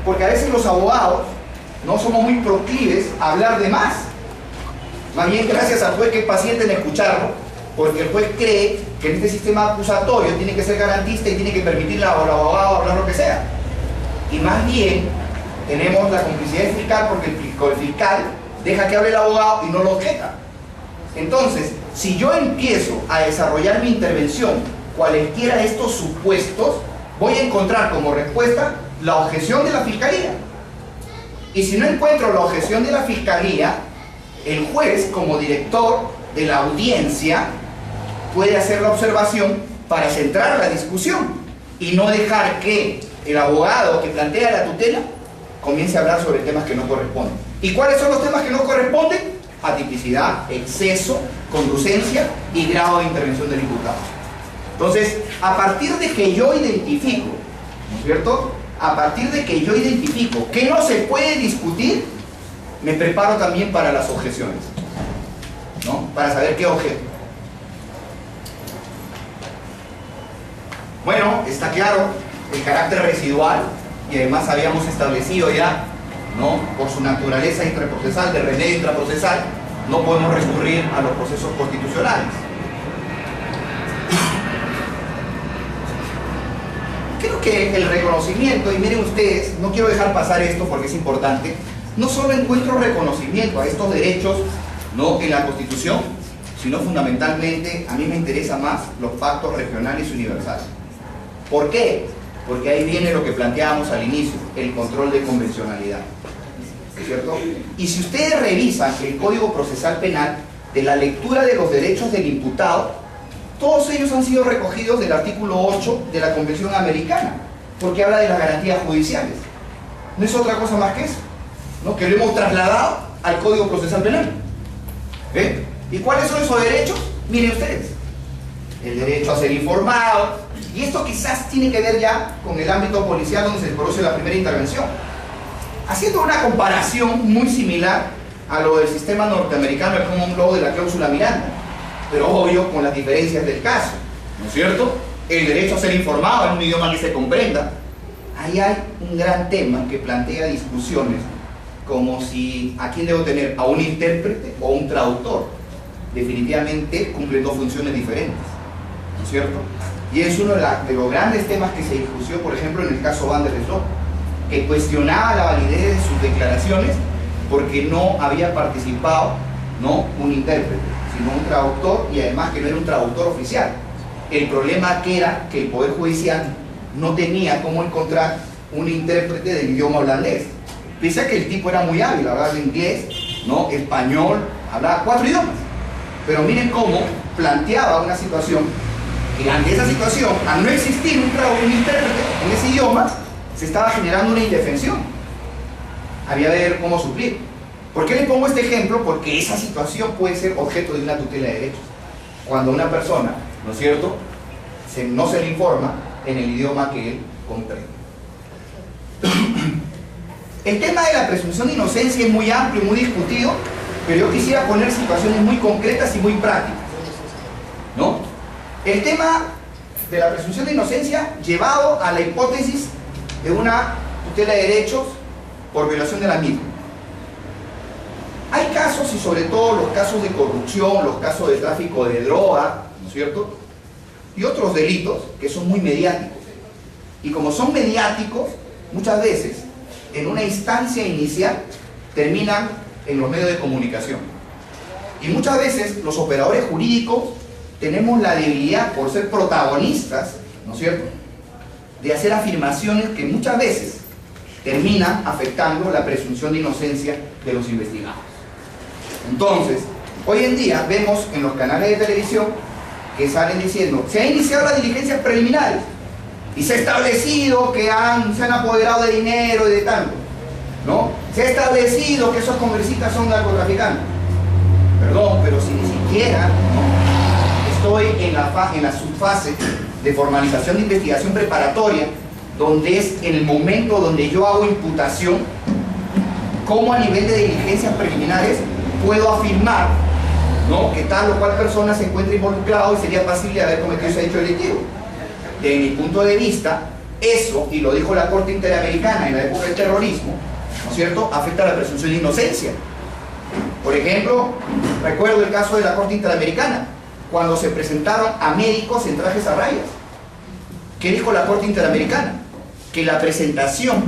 Porque a veces los abogados no somos muy proclives a hablar de más. Más bien gracias al juez que es paciente en escucharlo, porque el juez cree que en este sistema acusatorio tiene que ser garantista y tiene que permitirle al abogado hablar lo que sea. Y más bien tenemos la complicidad del fiscal, porque el fiscal deja que hable el abogado y no lo objeta. Entonces, si yo empiezo a desarrollar mi intervención cualesquiera de estos supuestos, voy a encontrar como respuesta la objeción de la fiscalía. Y si no encuentro la objeción de la fiscalía, el juez, como director de la audiencia, puede hacer la observación para centrar la discusión y no dejar que el abogado que plantea la tutela comience a hablar sobre temas que no corresponden. ¿Y cuáles son los temas que no corresponden? Atipicidad, exceso, conducencia y grado de intervención del imputado. Entonces, a partir de que yo identifico, ¿no es cierto? A partir de que yo identifico que no se puede discutir, me preparo también para las objeciones, ¿no? Para saber qué objeto. Bueno, está claro el carácter residual, y además habíamos establecido ya, ¿no?, por su naturaleza intraprocesal, de remedio intraprocesal, no podemos recurrir a los procesos constitucionales. Creo que el reconocimiento, y miren ustedes, no quiero dejar pasar esto porque es importante, no solo encuentro reconocimiento a estos derechos, ¿no?, en la Constitución, sino fundamentalmente a mí me interesa más los pactos regionales y universales. ¿Por qué? Porque ahí viene lo que planteábamos al inicio, el control de convencionalidad, ¿cierto? Y si ustedes revisan el Código Procesal Penal, de la lectura de los derechos del imputado, todos ellos han sido recogidos del artículo 8 de la Convención Americana, porque habla de las garantías judiciales. No es otra cosa más que eso, ¿no?, que lo hemos trasladado al Código Procesal Penal. ¿Ven? ¿Y cuáles son esos derechos? Miren ustedes. El derecho a ser informado, y esto quizás tiene que ver ya con el ámbito policial donde se produce la primera intervención. Haciendo una comparación muy similar a lo del sistema norteamericano, el common law de la cláusula Miranda, pero obvio con las diferencias del caso, ¿no es cierto? El derecho a ser informado en un idioma que se comprenda. Ahí hay un gran tema que plantea discusiones como si a quién debo tener, a un intérprete o a un traductor. Definitivamente cumplen dos funciones diferentes, ¿no es cierto? Y es uno de los grandes temas que se discutió, por ejemplo, en el caso Van der Sloot, que cuestionaba la validez de sus declaraciones porque no había participado, ¿no?, un intérprete, sino un traductor, y además que no era un traductor oficial. El problema que era que el Poder Judicial no tenía cómo encontrar un intérprete del idioma holandés, pese a que el tipo era muy hábil, hablaba inglés, ¿no?, español, hablaba 4 idiomas. Pero miren cómo planteaba una situación que ante esa situación, al no existir un intérprete en ese idioma, se estaba generando una indefensión. Había de ver cómo suplir. ¿Por qué le pongo este ejemplo? Porque esa situación puede ser objeto de una tutela de derechos. Cuando una persona, ¿no es cierto?, no se le informa en el idioma que él comprende. El tema de la presunción de inocencia es muy amplio y muy discutido, pero yo quisiera poner situaciones muy concretas y muy prácticas, ¿no? El tema de la presunción de inocencia llevado a la hipótesis de una tutela de derechos por violación de la misma. Hay casos, y sobre todo los casos de corrupción, los casos de tráfico de droga, ¿no es cierto?, y otros delitos que son muy mediáticos. Y como son mediáticos, muchas veces en una instancia inicial terminan en los medios de comunicación. Y muchas veces los operadores jurídicos tenemos la debilidad, por ser protagonistas, ¿no es cierto?, de hacer afirmaciones que muchas veces terminan afectando la presunción de inocencia de los investigados. Entonces, hoy en día vemos en los canales de televisión que salen diciendo: se ha iniciado las diligencias preliminares y se ha establecido que se han apoderado de dinero y de tanto, ¿no? Se ha establecido que esos congresistas son narcotraficantes. Perdón, pero si ni siquiera, ¿no?, estoy en la subfase de formalización de investigación preparatoria, donde es en el momento donde yo hago imputación, ¿cómo a nivel de diligencias preliminares puedo afirmar, ¿no?, que tal o cual persona se encuentra involucrado y sería pasible de haber cometido ese hecho delictivo? Desde mi punto de vista, Eso, y lo dijo la Corte Interamericana en la época del terrorismo, ¿no es cierto?, afecta a la presunción de inocencia. Por ejemplo, recuerdo el caso de la Corte Interamericana, cuando se presentaron a médicos en trajes a rayas. ¿Qué dijo la Corte Interamericana? Que la presentación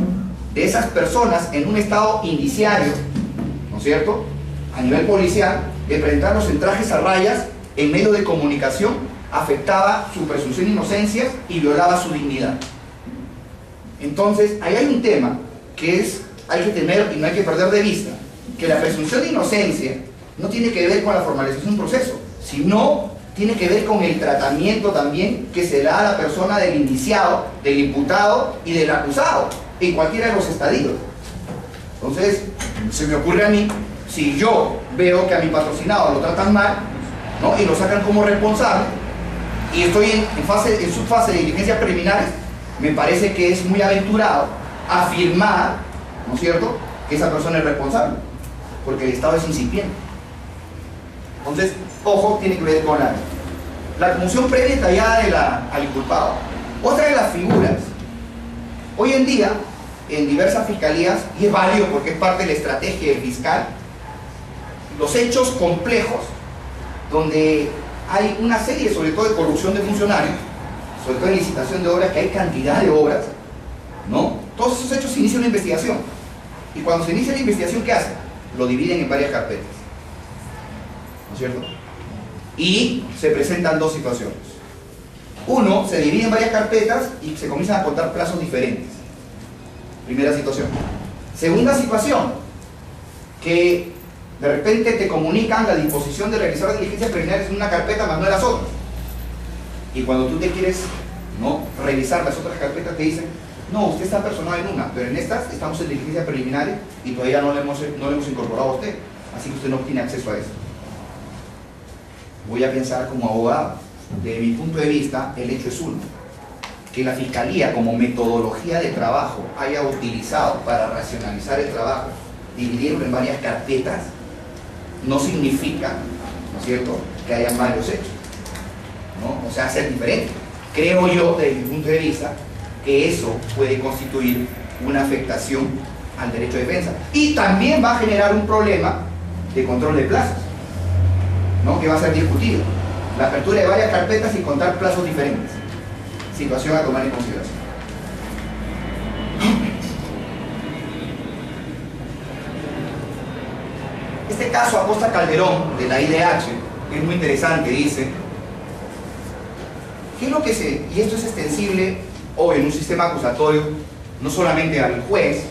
de esas personas en un estado indiciario, ¿no es cierto?, a nivel policial, de presentarlos en trajes a rayas en medio de comunicación, afectaba su presunción de inocencia y violaba su dignidad. Entonces, ahí hay un tema que hay que tener y no hay que perder de vista, que la presunción de inocencia no tiene que ver con la formalización de un proceso, sino tiene que ver con el tratamiento también que se da a la persona del indiciado, del imputado y del acusado, en cualquiera de los estadios. Entonces, se me ocurre a mí, si yo veo que a mi patrocinado lo tratan mal, ¿no?, y lo sacan como responsable, y estoy en su fase de diligencias preliminares, me parece que es muy aventurado afirmar, ¿no es cierto?, que esa persona es responsable, porque el Estado es incipiente. Entonces, ojo, tiene que ver con la conmoción previa detallada al inculpado. Otra de las figuras, hoy en día, en diversas fiscalías, y es válido porque es parte de la estrategia del fiscal, los hechos complejos, donde hay una serie, sobre todo de corrupción de funcionarios, sobre todo en licitación de obras, que hay cantidad de obras, ¿no? Todos esos hechos se inicia una investigación. Y cuando se inicia la investigación, ¿qué hacen? Lo dividen en varias carpetas, ¿no es cierto? Y se presentan dos situaciones. Uno, se divide en varias carpetas y se comienzan a contar plazos diferentes. Primera situación. Segunda situación, que de repente te comunican la disposición de realizar las diligencias preliminares en una carpeta, más no en las otras. Y cuando tú te quieres, ¿no?, revisar las otras carpetas, te dicen: no, usted está personado en una, pero en estas estamos en diligencias preliminares y todavía no le hemos incorporado a usted, así que usted no tiene acceso a eso. Voy a pensar como abogado. Desde mi punto de vista, el hecho es uno: que la Fiscalía, como metodología de trabajo, haya utilizado para racionalizar el trabajo, dividirlo en varias carpetas, no significa, ¿no es cierto?, que hayan varios hechos, ¿no? O sea, ser diferente. Creo yo, desde mi punto de vista, que eso puede constituir una afectación al derecho de defensa. Y también va a generar un problema de control de plazos, ¿no?, que va a ser discutido. La apertura de varias carpetas y contar plazos diferentes. Situación a tomar en consideración. Este caso Acosta Calderón de la IDH es muy interesante. Dice: ¿qué es lo que y esto es extensible hoy en un sistema acusatorio, no solamente al juez,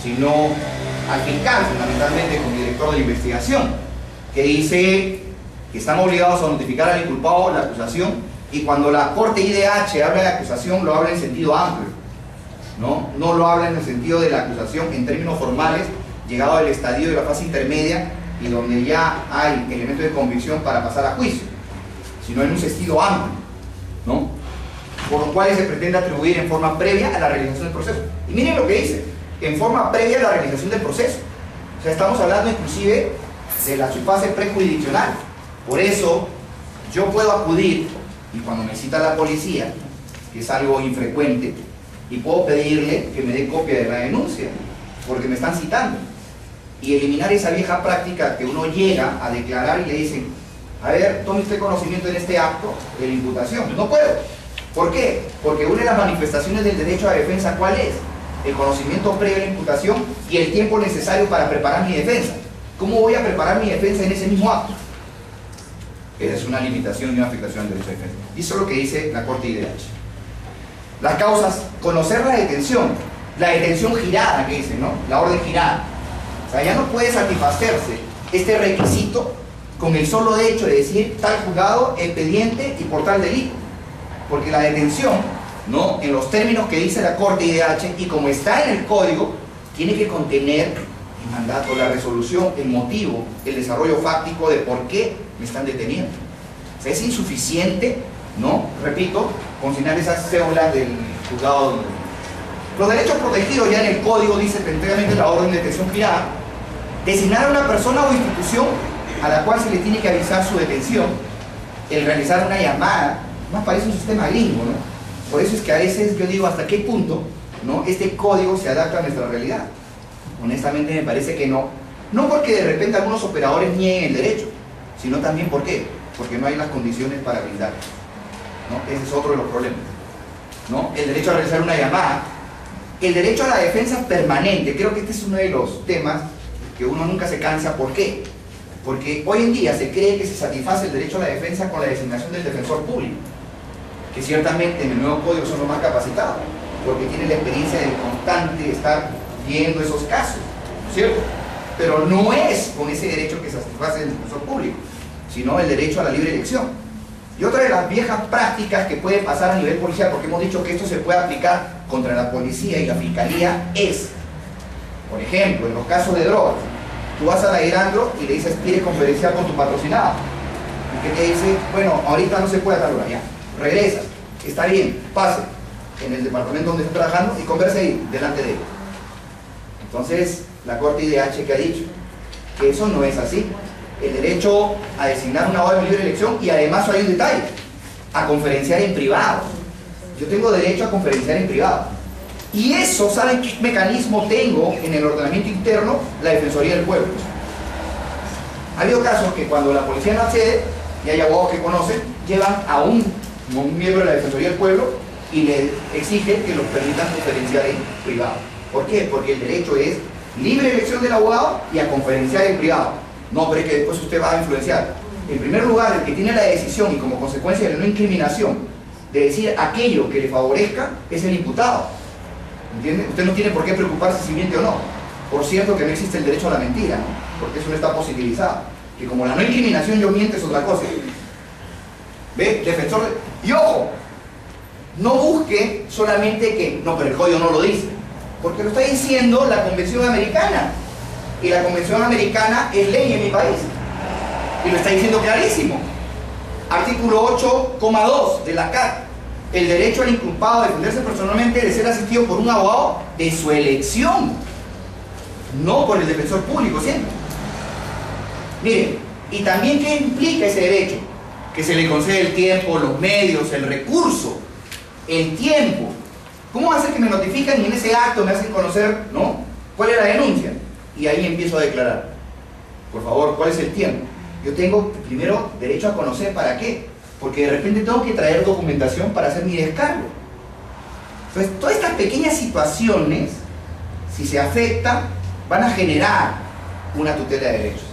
sino al fiscal, fundamentalmente como director de la investigación, que dice que están obligados a notificar al inculpado la acusación, y cuando la Corte IDH habla de acusación, lo habla en sentido amplio, no lo habla en el sentido de la acusación en términos formales, llegado al estadio de la fase intermedia y donde ya hay elementos de convicción para pasar a juicio, sino en un sentido amplio, ¿no?, por lo cual se pretende atribuir en forma previa a la realización del proceso. Y miren lo que dice: en forma previa a la realización del proceso. O sea, estamos hablando inclusive de la fase prejurisdiccional. Por eso yo puedo acudir, y cuando me cita la policía, que es algo infrecuente, y puedo pedirle que me dé copia de la denuncia, porque me están citando, y eliminar esa vieja práctica que uno llega a declarar y le dicen: a ver, tome usted conocimiento en este acto de la imputación. No puedo. ¿Por qué? Porque una de las manifestaciones del derecho a defensa, ¿cuál es? El conocimiento previo a la imputación y el tiempo necesario para preparar mi defensa. ¿Cómo voy a preparar mi defensa en ese mismo acto? Esa es una limitación y una afectación al derecho a defensa. Y eso es lo que dice la Corte IDH. Las causas: conocer la detención girada, que dice, ¿no?, la orden girada. O sea, ya no puede satisfacerse este requisito con el solo hecho de decir tal juzgado, expediente y por tal delito. Porque la detención, ¿no?, en los términos que dice la Corte IDH y como está en el código, tiene que contener el mandato, la resolución, el motivo, el desarrollo fáctico de por qué me están deteniendo. O sea, es insuficiente, ¿no?, repito, consignar esas cédulas del juzgado. Los derechos protegidos ya en el código dice tentativamente la orden de detención girada: designar a una persona o institución a la cual se le tiene que avisar su detención, el realizar una llamada. Más parece un sistema gringo, ¿no? O Por eso es que a veces yo digo hasta qué punto, ¿no?, este código se adapta a nuestra realidad. Honestamente me parece que no. No porque de repente algunos operadores nieguen el derecho, sino también ¿por qué? Porque no hay las condiciones para brindar, ¿no? Ese es otro de los problemas, ¿no? El derecho a realizar una llamada, el derecho a la defensa permanente. Creo que este es uno de los temas que uno nunca se cansa. ¿Por qué? Porque hoy en día se cree que se satisface el derecho a la defensa con la designación del defensor público, que ciertamente en el nuevo código son los más capacitados, porque tienen la experiencia de constante estar viendo esos casos, ¿cierto? Pero no es con ese derecho que se satisface el defensor público, sino el derecho a la libre elección. Y otra de las viejas prácticas que puede pasar a nivel policial, porque hemos dicho que esto se puede aplicar contra la policía y la fiscalía, es, por ejemplo, en los casos de drogas, tú vas a la Irandro y le dices, ¿quieres conferenciar con tu patrocinado? Y que te dice, bueno, ahorita no se puede a tal hora, ya, regresa, está bien, pase en el departamento donde está trabajando y converse ahí, delante de él. Entonces, la Corte IDH que ha dicho que eso no es así. El derecho a designar una hora de libre elección, y además hay un detalle, a conferenciar en privado. Yo tengo derecho a conferenciar en privado. Y eso, ¿saben qué mecanismo tengo en el ordenamiento interno? La Defensoría del Pueblo. Ha habido casos que cuando la policía no accede, y hay abogados que conocen, llevan a un miembro de la Defensoría del Pueblo y le exigen que los permitan conferenciar en privado. ¿Por qué? Porque el derecho es libre elección del abogado y a conferenciar en privado. No, pero es que después usted va a influenciar. En primer lugar, el que tiene la decisión y como consecuencia de la no incriminación de decir aquello que le favorezca es el imputado. ¿Entiende? Usted no tiene por qué preocuparse si miente o no. Por cierto que no existe el derecho a la mentira, ¿no? Porque eso no está posibilizado. Que como la no incriminación yo miente es otra cosa. ¿Ve? Defensor de... Y ojo, no busque solamente que... No, pero el código no lo dice. Porque lo está diciendo la Convención Americana. Y la Convención Americana es ley en mi país. Y lo está diciendo clarísimo. Artículo 8,2 de la CAT. El derecho al inculpado a defenderse personalmente de ser asistido por un abogado de su elección. No por el defensor público siempre. Miren, y también ¿qué implica ese derecho? Que se le concede el tiempo, los medios, el recurso, el tiempo. ¿Cómo va a ser que me notifican y en ese acto me hacen conocer, ¿no?, cuál es la denuncia? Y ahí empiezo a declarar. Por favor, ¿cuál es el tiempo? Yo tengo primero derecho a conocer, ¿para qué? Porque de repente tengo que traer documentación para hacer mi descargo. Entonces, todas estas pequeñas situaciones, si se afectan, van a generar una tutela de derechos.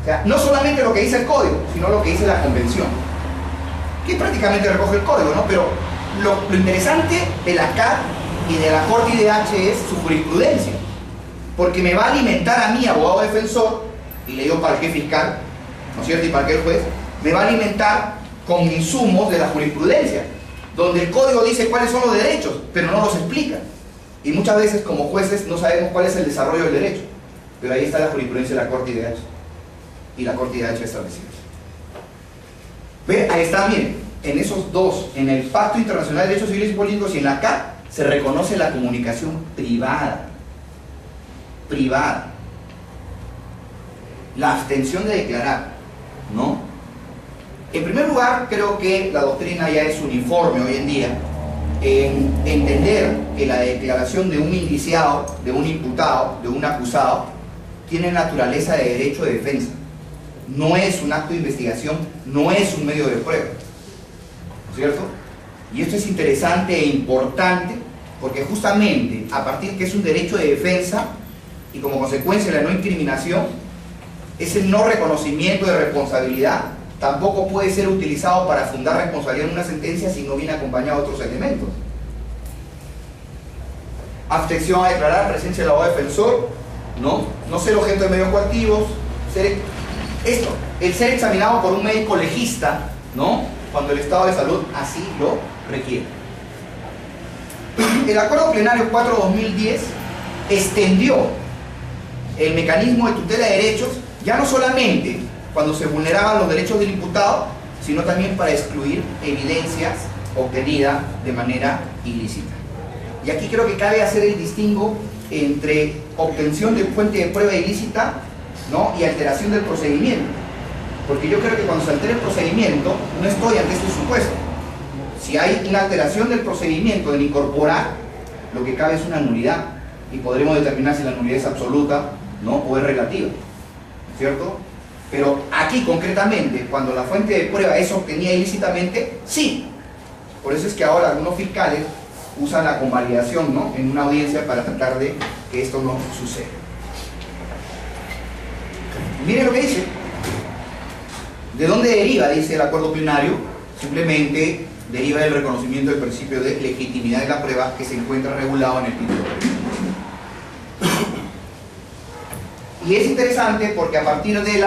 O sea, no solamente lo que dice el código, sino lo que dice la convención, que prácticamente recoge el código, ¿no? Pero lo interesante de la CAT y de la Corte IDH es su jurisprudencia, porque me va a alimentar a mí, abogado defensor, y le digo para qué fiscal, ¿no es cierto?, y para qué juez, me va a alimentar con insumos de la jurisprudencia, donde el código dice cuáles son los derechos, pero no los explica. Y muchas veces como jueces no sabemos cuál es el desarrollo del derecho, pero ahí está la jurisprudencia de la Corte IDH, y la Corte IDH establecida. ¿Ve? Ahí está, miren. En esos dos, en el Pacto Internacional de Derechos Civiles y Políticos y en la CAT, se reconoce la comunicación privada. Privada. La abstención de declarar, ¿no? En primer lugar, creo que la doctrina ya es uniforme hoy en día en entender que la declaración de un indiciado, de un imputado, de un acusado, tiene naturaleza de derecho de defensa. No es un acto de investigación, no es un medio de prueba. ¿Cierto? Y esto es interesante e importante porque justamente a partir que es un derecho de defensa y como consecuencia de la no incriminación, ese no reconocimiento de responsabilidad tampoco puede ser utilizado para fundar responsabilidad en una sentencia si no viene acompañado de otros elementos. Abstención a declarar, presencia del abogado defensor, no ser objeto de medios coactivos, el ser examinado por un médico legista, ¿no?, cuando el estado de salud así lo requiere. El Acuerdo Plenario 4/2010 extendió el mecanismo de tutela de derechos ya no solamente cuando se vulneraban los derechos del imputado, sino también para excluir evidencias obtenidas de manera ilícita. Y aquí creo que cabe hacer el distingo entre obtención de fuente de prueba ilícita, ¿no?, y alteración del procedimiento. Porque yo creo que cuando se altera el procedimiento, no estoy ante este supuesto, Si hay una alteración del procedimiento del incorporar, lo que cabe es una nulidad y podremos determinar si la nulidad es absoluta, ¿no?, o es relativa, ¿cierto? Pero aquí concretamente, cuando la fuente de prueba es obtenida ilícitamente, sí. Por eso es que ahora algunos fiscales usan la convalidación, ¿no?, en una audiencia para tratar de que esto no suceda. Miren lo que dice. ¿De dónde deriva? Dice el acuerdo plenario. Simplemente deriva del reconocimiento del principio de legitimidad de la prueba que se encuentra regulado en el título. Y es interesante porque a partir de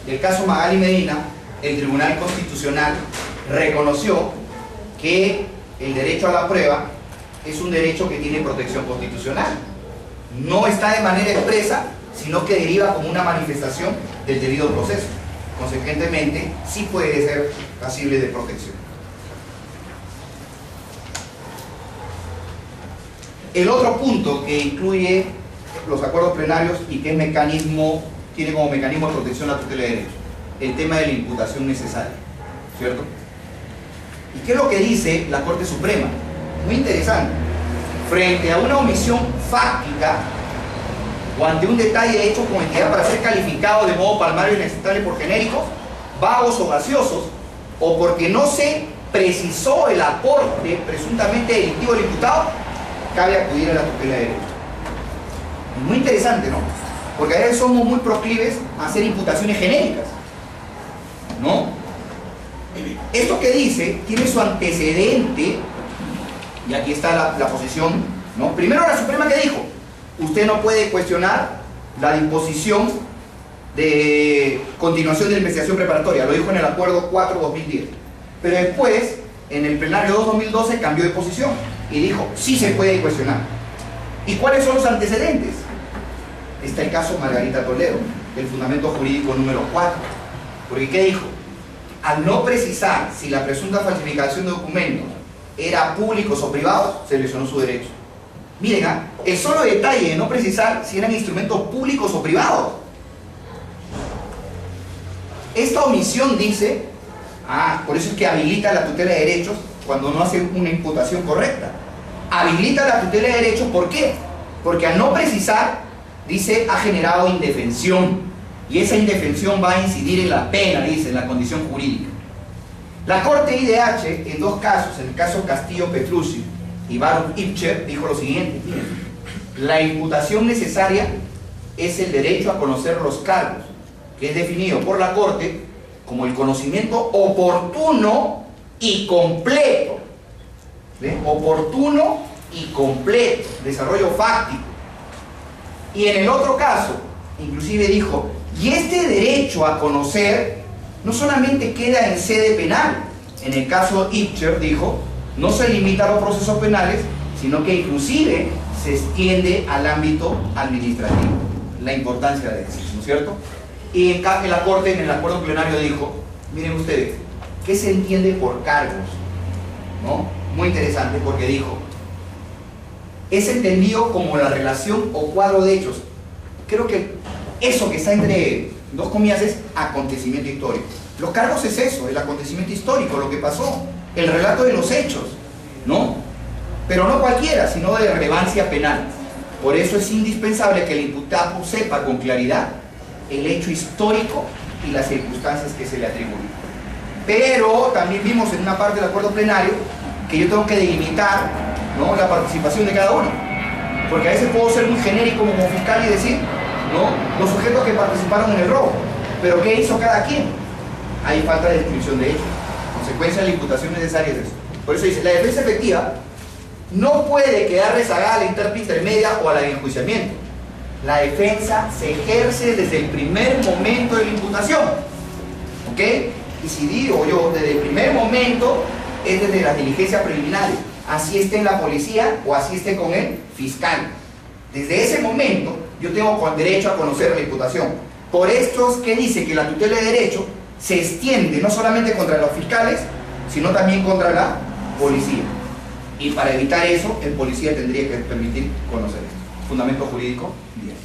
del caso Magali Medina, el Tribunal Constitucional reconoció que el derecho a la prueba es un derecho que tiene protección constitucional. No está de manera expresa, sino que deriva como una manifestación del debido proceso. Consecuentemente, sí puede ser pasible de protección. El otro punto que incluye los acuerdos plenarios y que es tiene como mecanismo de protección la tutela de derechos, el tema de la imputación necesaria, ¿cierto? ¿Y qué es lo que dice la Corte Suprema? Muy interesante. Frente a una omisión fáctica o ante un detalle hecho con entidad para ser calificado de modo palmario inaceptable por genéricos, vagos o gaseosos, o porque no se precisó el aporte presuntamente delictivo del imputado, cabe acudir a la tutela de derechos. Muy interesante, ¿no? Porque a veces somos muy proclives a hacer imputaciones genéricas, ¿no? Esto que dice tiene su antecedente, y aquí está la posición, ¿no? Primero la Suprema, que dijo: usted no puede cuestionar la disposición de continuación de la investigación preparatoria, lo dijo en el acuerdo 4-2010, pero después en el plenario 2-2012 cambió de posición y dijo: sí se puede cuestionar. ¿Y cuáles son los antecedentes? Está el caso Margarita Toledo, el fundamento jurídico número 4, porque ¿qué dijo? Al no precisar si la presunta falsificación de documentos era públicos o privados, se lesionó su derecho. Miren, el solo detalle de no precisar si eran instrumentos públicos o privados. Esta omisión dice, por eso es que habilita la tutela de derechos cuando no hace una imputación correcta. Habilita la tutela de derechos, ¿por qué? Porque al no precisar, dice, ha generado indefensión. Y esa indefensión va a incidir en la pena, dice, en la condición jurídica. La Corte IDH, en dos casos, en el caso Castillo-Petrucci y Baruch-Ibcher, dijo lo siguiente: miren, la imputación necesaria es el derecho a conocer los cargos, que es definido por la Corte como el conocimiento oportuno y completo. ¿Ven? Oportuno y completo, desarrollo fáctico. Y en el otro caso, inclusive dijo: y este derecho a conocer no solamente queda en sede penal. En el caso Ibcher dijo: no se limita a los procesos penales, sino que inclusive se extiende al ámbito administrativo. La importancia de eso, ¿no es cierto? Y en la Corte, en el acuerdo plenario, dijo: miren ustedes, ¿qué se entiende por cargos? ¿No? Muy interesante, porque dijo: es entendido como la relación o cuadro de hechos. Creo que eso que está entre dos comillas es acontecimiento histórico. Los cargos es eso, el acontecimiento histórico, lo que pasó, el relato de los hechos, ¿no? Pero no cualquiera, sino de relevancia penal. Por eso es indispensable que el imputado sepa con claridad el hecho histórico y las circunstancias que se le atribuyen. Pero también vimos en una parte del acuerdo plenario que yo tengo que delimitar, ¿no?, la participación de cada uno. Porque a veces puedo ser muy genérico como fiscal y decir, ¿no?, los sujetos que participaron en el robo. Pero ¿qué hizo cada quien? Hay falta de descripción de hechos. Consecuencia de la imputación necesaria es eso. Por eso dice: la defensa efectiva no puede quedar rezagada a la intermedia o a la de enjuiciamiento. La defensa se ejerce desde el primer momento de la imputación. ¿Ok? Y si digo yo desde el primer momento, es desde las diligencias preliminares. Así esté en la policía o así esté con el fiscal. Desde ese momento yo tengo derecho a conocer la imputación. Por esto es que dice que la tutela de derecho se extiende no solamente contra los fiscales, sino también contra la policía. Y para evitar eso, el policía tendría que permitir conocer esto. Fundamento jurídico, bien.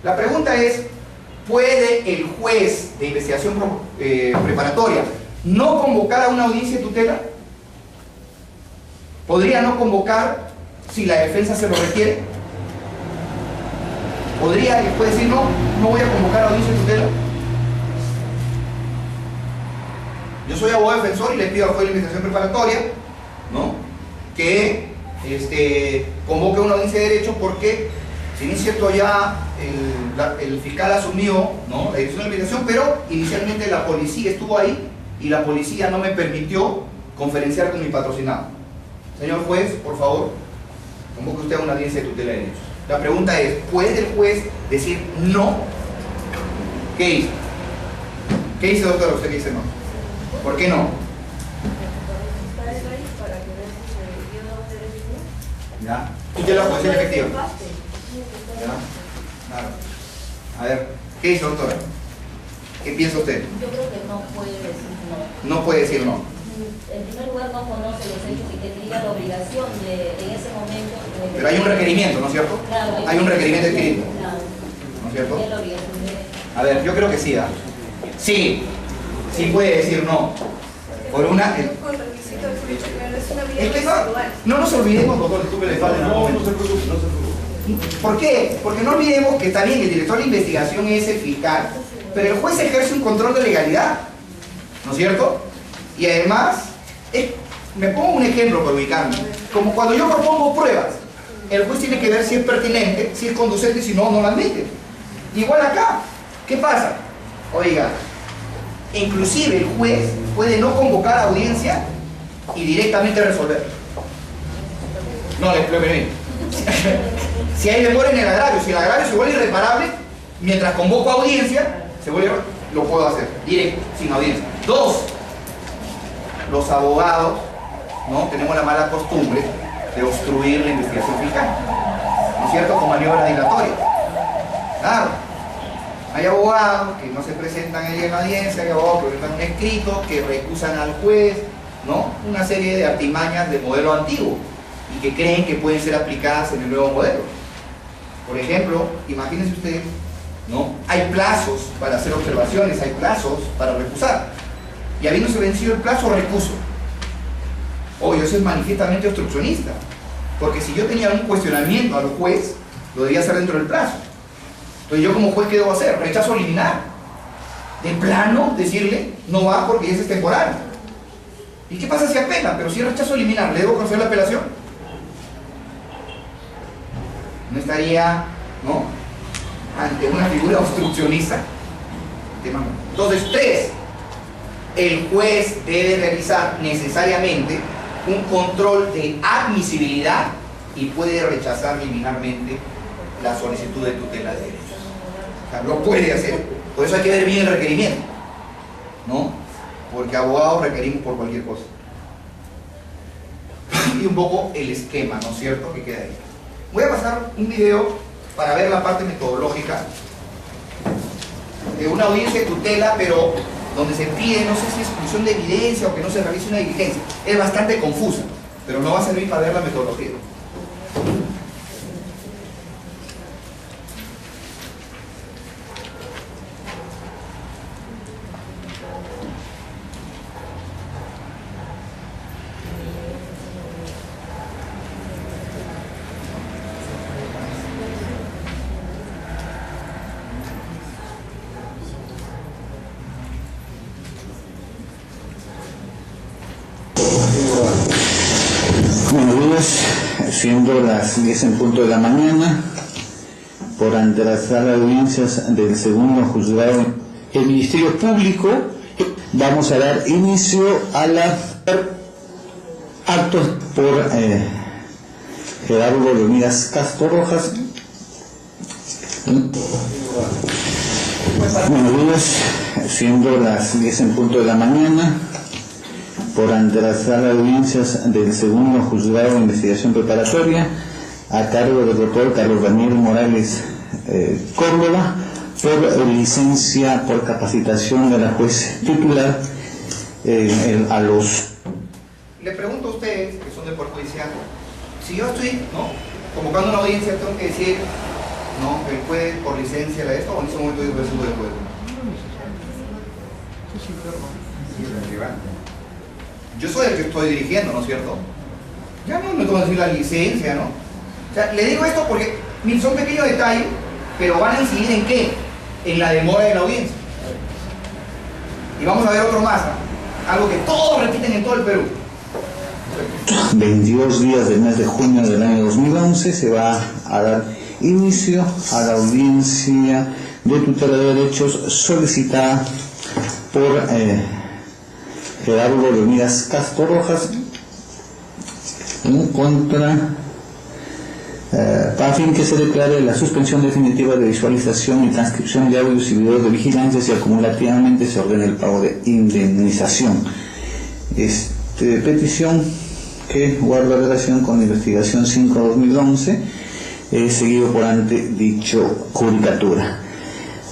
La pregunta es: ¿puede el juez de investigación preparatoria no convocar a una audiencia de tutela? ¿Podría no convocar si la defensa se lo requiere? ¿Podría el juez decir no voy a convocar a audiencia de tutela? Yo soy abogado defensor y le pido al juez de investigación preparatoria, ¿no?, que convoque una audiencia de derecho porque, si bien es cierto, ya el fiscal asumió, ¿no?, la dirección de la investigación, pero inicialmente la policía estuvo ahí y la policía no me permitió conferenciar con mi patrocinado. Señor juez, por favor, convoque usted a una audiencia de tutela de derechos. La pregunta es, ¿puede el juez decir no? ¿Qué hizo? ¿Qué dice, doctor, usted que dice no? ¿Por qué no? ¿Ya? Tutela judicial efectiva. ¿Ya? Claro. A ver, ¿qué dice, doctora? ¿Qué piensa usted? Yo creo que no puede decir no. No puede decir no. En primer lugar, no conoce los hechos y tendría la obligación de, en ese momento... Pero hay un requerimiento, ¿no es cierto? Claro, hay un requerimiento escrito. Claro. ¿No es cierto? Tiene la obligación de... A ver, yo creo que sí, ¿ah? Sí, sí puede decir no. Por una... Con requisito de derecho, es una vía Es que residual. no nos olvidemos, doctor, tú que le falta. No se preocupe, no se preocupe. ¿Por qué? Porque no olvidemos que también el director de investigación es el fiscal, pero el juez ejerce un control de legalidad, ¿no es cierto? Y además, me pongo un ejemplo para ubicarme. Como cuando yo propongo pruebas, el juez tiene que ver si es pertinente, si es conducente, si no, no la admite. Igual acá, ¿qué pasa? Oiga, inclusive el juez puede no convocar a audiencia y directamente resolver. No, le permito. Si hay demora en el agravio, si el agravio se vuelve irreparable, mientras convoco a audiencia, lo puedo hacer, directo, sin audiencia. Dos, los abogados, ¿no?, tenemos la mala costumbre de obstruir la investigación fiscal, ¿no es cierto?, con maniobra dilatoria. Claro, hay abogados que no se presentan en la audiencia, hay abogados que presentan un escrito, que recusan al juez, ¿no?, una serie de artimañas del modelo antiguo y que creen que pueden ser aplicadas en el nuevo modelo. Por ejemplo, imagínense ustedes, ¿no?, hay plazos para hacer observaciones, hay plazos para recusar, y habiéndose vencido el plazo, recuso. Oye, eso es manifiestamente obstruccionista, porque si yo tenía un cuestionamiento al juez, lo debía hacer dentro del plazo. Entonces yo como juez, ¿qué debo hacer? Rechazo liminar. De plano, decirle, no va porque ese es temporal. ¿Y qué pasa si apela? Pero si rechazo liminar, ¿le debo conceder la apelación? No estaría, ¿no?, ante una figura obstruccionista. Entonces, tres, el juez debe realizar necesariamente un control de admisibilidad y puede rechazar liminarmente la solicitud de tutela de derechos. O sea, lo puede hacer. Por eso hay que ver bien el requerimiento, ¿no? Porque abogados requerimos por cualquier cosa. Y un poco el esquema, ¿no es cierto?, que queda ahí. Voy a pasar un video para ver la parte metodológica de una audiencia de tutela, pero donde se pide, no sé si exclusión de evidencia o que no se realice una diligencia. Es bastante confusa, pero no va a servir para ver la metodología. Buenos días, siendo las 10 en punto de la mañana, por ante la sala de audiencias del segundo juzgado del Ministerio Público, vamos a dar inicio a la actos por Gerardo Leonidas Castro Rojas. Buenos días, siendo las 10 en punto de la mañana, por ante la sala de audiencias del segundo juzgado de investigación preparatoria, a cargo del doctor Carlos Daniel Morales Córdoba, por licencia por capacitación de la juez titular a los... Le pregunto a ustedes, que son del Poder Judicial, si yo estoy, ¿no?, convocando una audiencia, tengo que decir, ¿no?, el juez por licencia la esto, o en ese momento digo el segundo del juez. Yo soy el que estoy dirigiendo, ¿no es cierto? Ya no me puedo decir la licencia, ¿no? O sea, le digo esto porque son pequeños detalles, pero van a incidir en qué? En la demora de la audiencia. Y vamos a ver otro más, ¿no? Algo que todos repiten en todo el Perú. 22 días del mes de junio del año 2011 se va a dar inicio a la audiencia de tutela de derechos solicitada por Gerardo Leonidas Castro Rojas en contra para fin que se declare la suspensión definitiva de visualización y transcripción de audios y videos de vigilancia si acumulativamente se ordena el pago de indemnización. Petición que guarda relación con la investigación 5-2011 seguido por ante dicho judicatura.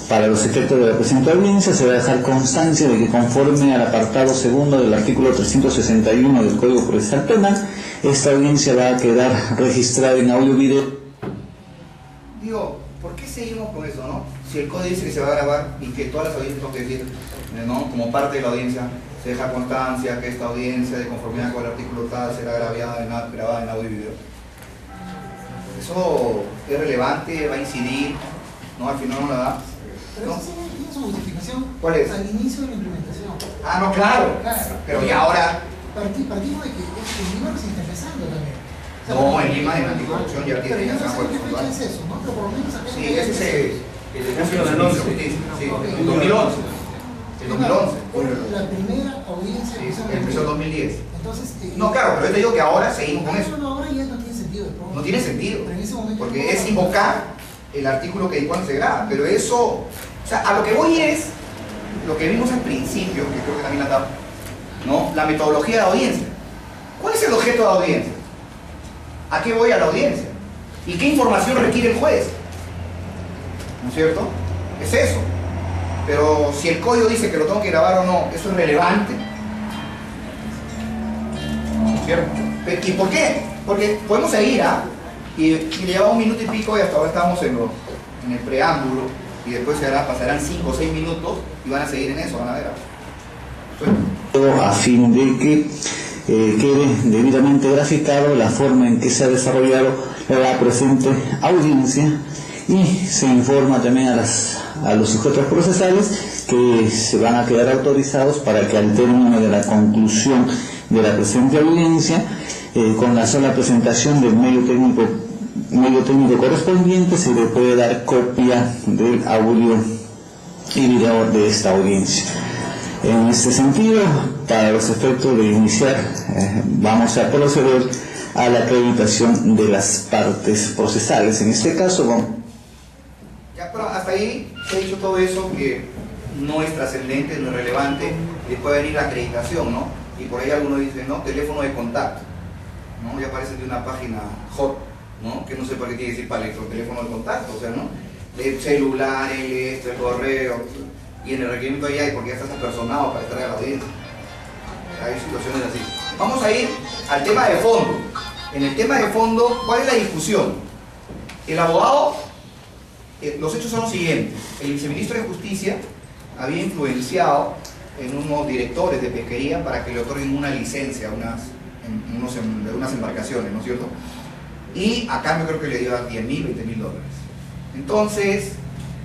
Para los efectos de la presente audiencia se va a dejar constancia de que conforme al apartado segundo del artículo 361 del Código Procesal Penal, esta audiencia va a quedar registrada en audio y video. Digo, ¿por qué seguimos con eso, no? Si el código dice que se va a grabar y que todas las audiencias tengo que decir, ¿no? Como parte de la audiencia, se deja constancia que esta audiencia, de conformidad con el artículo tal, será grabada en audio y video. Eso es relevante, va a incidir, ¿no? Al final no la da. Pero ¿no? esa tiene su justificación. ¿Cuál es? Al inicio de la implementación. Ah, no, claro. Pero ya ahora... Partimos de que en Lima se está empezando también. No, en Lima, en anticorrupción ya tiene ya se qué acuerdo. fecha es eso, ¿no? Pero por lo menos acá Sí, ese es el ejemplo del 11. Sí, el 2011. El 2011. La primera audiencia Sí, empezó en 2010. Entonces, No, claro, pero yo te digo que ahora seguimos con eso. No, ahora ya no tiene sentido. No tiene sentido. Pero en ese momento Porque es invocar el artículo que cuando se graba. Pero eso, o sea, a lo que voy es lo que vimos al principio, que creo que también la dado, ¿no? La metodología de audiencia. ¿Cuál es el objeto de la audiencia? ¿A qué voy a la audiencia? ¿Y qué información requiere el juez? ¿No es cierto? Es eso. Pero si el código dice que lo tengo que grabar o no, ¿eso es relevante? ¿No es cierto? ¿Y por qué? Porque podemos seguir, ¿ah? Y le lleva 1 minuto y pico y hasta ahora estamos en el preámbulo y después pasarán 5 o 6 minutos y van a seguir en eso, van a ver. A fin de que quede debidamente graficado la forma en que se ha desarrollado la presente audiencia y se informa también a los sujetos procesales que se van a quedar autorizados para que al término de la conclusión de la presente audiencia, con la sola presentación del medio técnico correspondiente, se le puede dar copia del audio y video de esta audiencia. En este sentido, para los efectos de iniciar, vamos a proceder a la acreditación de las partes procesales. En este caso, vamos. Ya, pero hasta ahí he dicho todo eso que no es trascendente, no es relevante. Después va a venir la acreditación, ¿no? Y por ahí algunos dicen, ¿no? Teléfono de contacto, ¿no? Ya aparece de una página hot, ¿no? Que no sé para qué quiere decir para el teléfono de contacto, o sea, ¿no? El celular, el correo. Y en el requerimiento ahí hay, porque ya estás apersonado para estar a la audiencia. Hay situaciones así. Vamos a ir al tema de fondo. En el tema de fondo, ¿cuál es la discusión? El abogado, los hechos son los siguientes. El viceministro de Justicia había influenciado en unos directores de pesquería para que le otorguen una licencia de unas embarcaciones, ¿no es cierto? Y a cambio creo que le dio $10.000, $20.000. Entonces,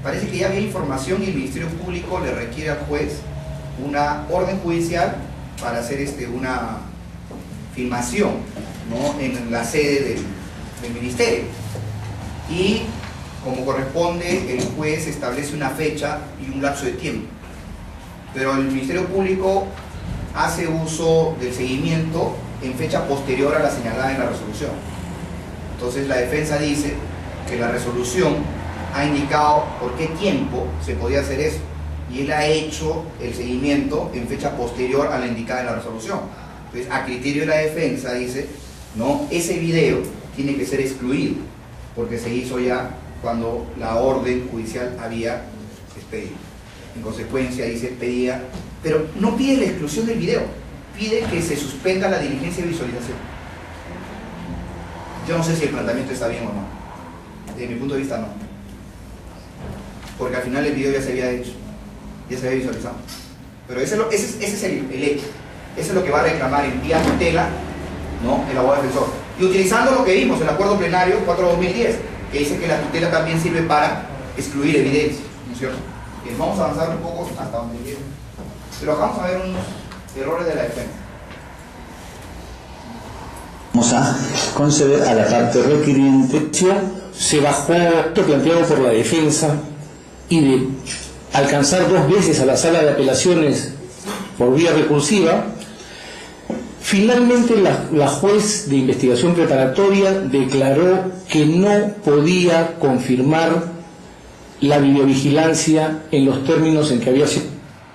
parece que ya había información y el Ministerio Público le requiere al juez una orden judicial para hacer una filmación, ¿no? En la sede del Ministerio. Y como corresponde, el juez establece una fecha y un lapso de tiempo. Pero el Ministerio Público hace uso del seguimiento en fecha posterior a la señalada en la resolución. Entonces la defensa dice que la resolución ha indicado por qué tiempo se podía hacer eso y él ha hecho el seguimiento en fecha posterior a la indicada en la resolución. Entonces, a criterio de la defensa dice, no, ese video tiene que ser excluido porque se hizo ya cuando la orden judicial había expedido. En consecuencia dice pedía, pero no pide la exclusión del video, pide que se suspenda la diligencia de visualización. Yo no sé si el planteamiento está bien o no. Desde mi punto de vista no. Porque al final el video ya se había hecho, ya se había visualizado. Pero ese es el hecho. Eso es lo que va a reclamar en vía tutela, ¿no?, el abogado defensor. Y utilizando lo que vimos, el acuerdo plenario 4/2010, que dice que la tutela también sirve para excluir evidencia, ¿no es cierto? Vamos a avanzar un poco hasta donde llegue. Pero acá vamos a ver unos errores de la defensa. Vamos a conceder a la parte requiriente. Se bajó lo planteado por la defensa y de alcanzar 2 veces a la sala de apelaciones por vía recursiva, finalmente la juez de investigación preparatoria declaró que no podía confirmar la videovigilancia en los términos en que había sido.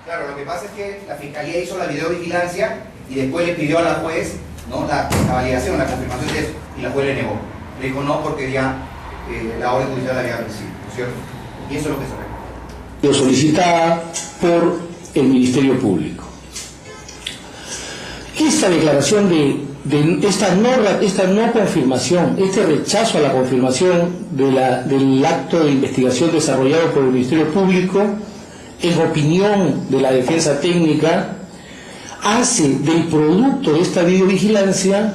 Claro, lo que pasa es que la Fiscalía hizo la videovigilancia y después le pidió a la juez, ¿no?, la validación, la confirmación de eso, y la juez le negó. Le dijo no porque ya la orden judicial la había recibido, ¿no es cierto? Y eso es lo que se requiere. Solicitada por el Ministerio Público. Esta declaración esta no confirmación, este rechazo a la confirmación del acto de investigación desarrollado por el Ministerio Público, en opinión de la defensa técnica, hace del producto de esta videovigilancia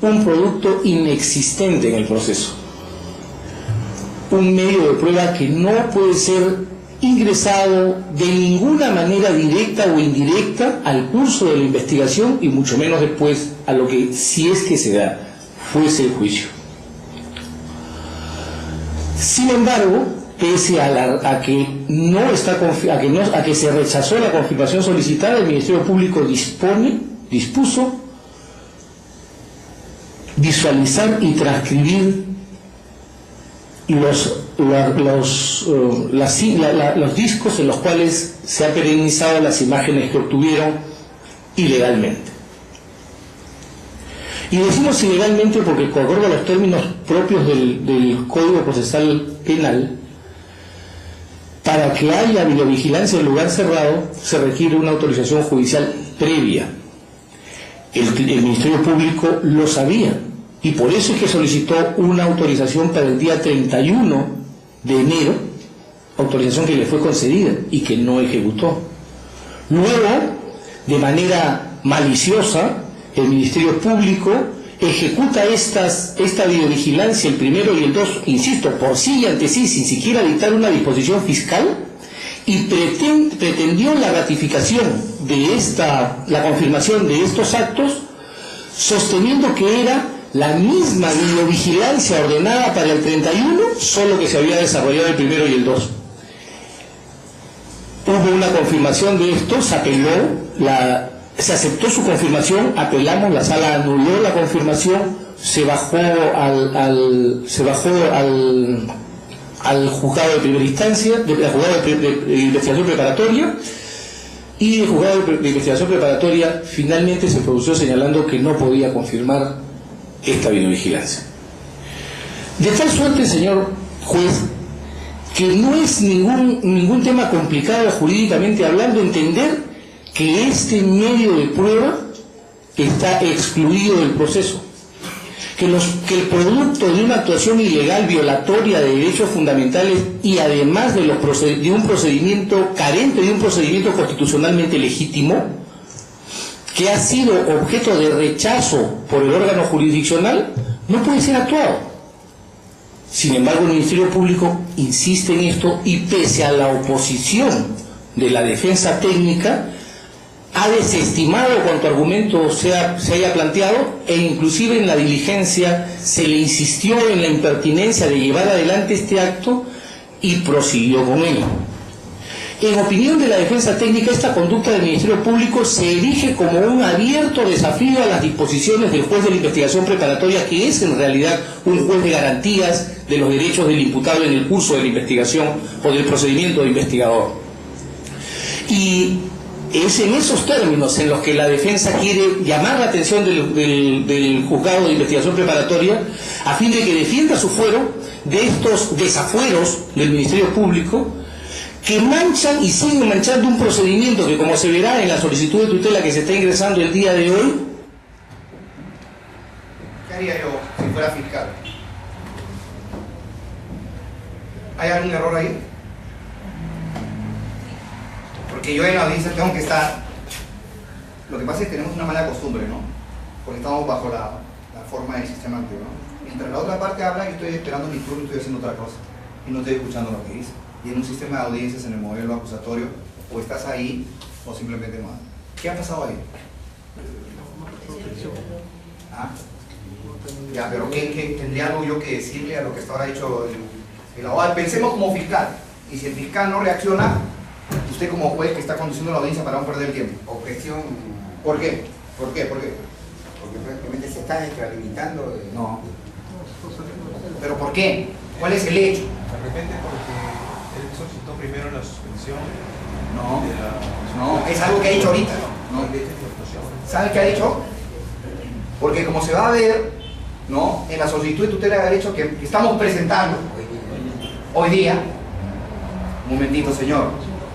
un producto inexistente en el proceso. Un medio de prueba que no puede ser ingresado de ninguna manera directa o indirecta al curso de la investigación y mucho menos después a lo que, si es que se da, fuese el juicio. Sin embargo, pese a que se rechazó la confirmación solicitada, el Ministerio Público dispuso visualizar y transcribir los discos en los cuales se han perennizado las imágenes que obtuvieron ilegalmente. Y decimos ilegalmente porque, de acuerdo a los términos propios del Código Procesal Penal, para que haya videovigilancia en lugar cerrado se requiere una autorización judicial previa. El Ministerio Público lo sabía y por eso es que solicitó una autorización para el día 31 de enero, autorización que le fue concedida y que no ejecutó. Luego, de manera maliciosa, el Ministerio Público ejecuta esta videovigilancia, el primero y el 2, insisto, por sí y ante sí, sin siquiera dictar una disposición fiscal, y pretendió la ratificación de la confirmación de estos actos, sosteniendo que era la misma videovigilancia ordenada para el 31, solo que se había desarrollado el primero y el 2. Hubo una confirmación de esto, se aceptó su confirmación, apelamos, la sala anuló la confirmación, se bajó al juzgado de primera instancia, al juzgado de investigación preparatoria, y el juzgado de investigación preparatoria finalmente se pronunció señalando que no podía confirmar esta videovigilancia. De tal suerte, señor juez, que no es ningún tema complicado jurídicamente hablando entender que este medio de prueba está excluido del proceso, que el producto de una actuación ilegal violatoria de derechos fundamentales y además de un procedimiento carente de un procedimiento constitucionalmente legítimo, que ha sido objeto de rechazo por el órgano jurisdiccional, no puede ser actuado. Sin embargo, el Ministerio Público insiste en esto y pese a la oposición de la defensa técnica, ha desestimado cuanto argumento se haya planteado e inclusive en la diligencia se le insistió en la impertinencia de llevar adelante este acto y prosiguió con él. En opinión de la defensa técnica, esta conducta del Ministerio Público se erige como un abierto desafío a las disposiciones del juez de la investigación preparatoria, que es en realidad un juez de garantías de los derechos del imputable en el curso de la investigación o del procedimiento de investigador. Y es en esos términos en los que la defensa quiere llamar la atención del juzgado de investigación preparatoria a fin de que defienda su fuero de estos desafueros del Ministerio Público que manchan y siguen manchando un procedimiento que, como se verá en la solicitud de tutela que se está ingresando el día de hoy. ¿Qué haría yo si fuera fiscal? ¿Hay algún error ahí? Porque yo en la audiencia tengo que estar... Lo que pasa es que tenemos una mala costumbre, ¿no? porque estamos bajo la forma del sistema antiguo, ¿no? Mientras la otra parte habla, yo estoy esperando mi turno y estoy haciendo otra cosa, y no estoy escuchando lo que dice. Y en un sistema de audiencias, en el modelo acusatorio, o estás ahí, o simplemente no. ¿Qué ha pasado ahí? ¿Ah? Ya, pero ¿qué tendría algo yo que decirle a lo que hasta ahora ha dicho el abogado? Pensemos como fiscal, y si el fiscal no reacciona, usted como juez que está conduciendo la audiencia para no perder el tiempo. Objeción. ¿Por qué? ¿Por qué? ¿Por qué? Porque prácticamente se está extralimitando. No. ¿Pero por qué? ¿Cuál es el hecho? De repente porque él solicitó primero la suspensión No, de la... no, es algo que ha dicho ahorita. No. ¿Sabe qué ha dicho? Porque como se va a ver, ¿no?, en la solicitud de tutela de derecho que estamos presentando hoy día, un momentito señor,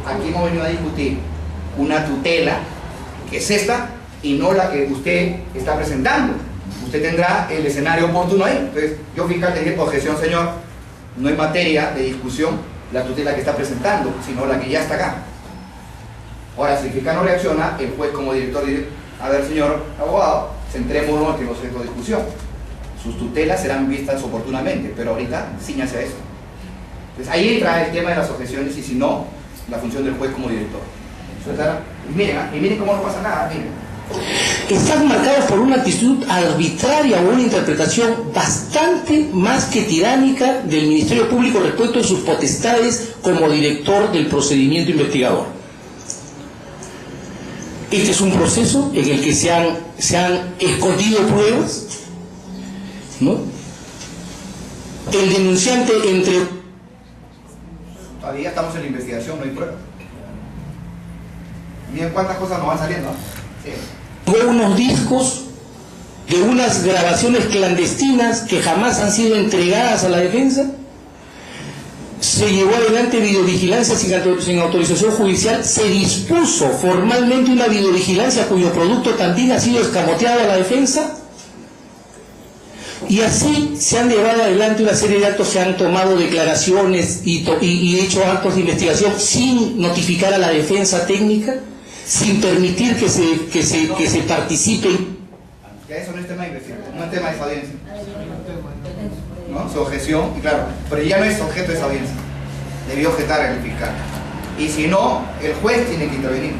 aquí hemos venido a discutir una tutela que es esta y no la que usted está presentando. Usted tendrá el escenario oportuno ahí. Entonces, yo fiscal tendría objeción, señor, no es materia de discusión la tutela que está presentando, sino la que ya está acá. Ahora, si el fiscal no reacciona, el juez como director dice, a ver, señor abogado, centrémonos en que no se de discusión. Sus tutelas serán vistas oportunamente, pero ahorita ciñase a eso. Entonces, ahí entra el tema de las objeciones y si no, la función del juez como director. Y miren cómo no pasa nada, miren. Están marcados por una actitud arbitraria o una interpretación bastante más que tiránica del Ministerio Público respecto a sus potestades como director del procedimiento investigador. Este es un proceso en el que se han escondido pruebas, ¿no? El denunciante entre... Todavía estamos en la investigación, no hay pruebas. Miren cuántas cosas nos van saliendo. Sí. Unos discos de unas grabaciones clandestinas que jamás han sido entregadas a la defensa. Se llevó adelante videovigilancia sin autorización judicial. Se dispuso formalmente una videovigilancia cuyo producto también ha sido escamoteado a la defensa. Y así se han llevado adelante una serie de actos, se han tomado declaraciones y hecho actos de investigación sin notificar a la defensa técnica, sin permitir que se participe. Ya eso no es tema de investigación, no es tema de esa audiencia, ¿no? Su objeción, y claro, pero ya no es objeto de esa audiencia, debió objetar el fiscal. Y si no, el juez tiene que intervenir.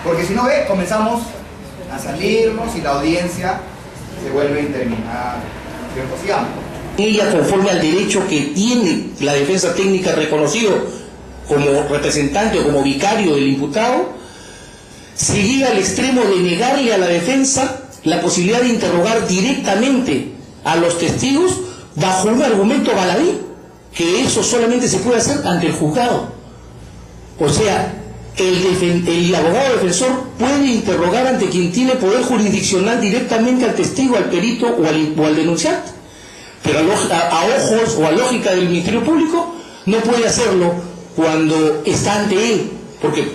Porque si no, comenzamos a salirnos y la audiencia se vuelve interminable. ¿Cierto? Sigamos. Ella, conforme al derecho que tiene la defensa técnica reconocido como representante o como vicario del imputado, se llega al extremo de negarle a la defensa la posibilidad de interrogar directamente a los testigos bajo un argumento baladí, que eso solamente se puede hacer ante el juzgado. O sea, el abogado defensor puede interrogar ante quien tiene poder jurisdiccional directamente al testigo, al perito o al denunciante, pero a ojos o a lógica del Ministerio Público no puede hacerlo cuando está ante él, porque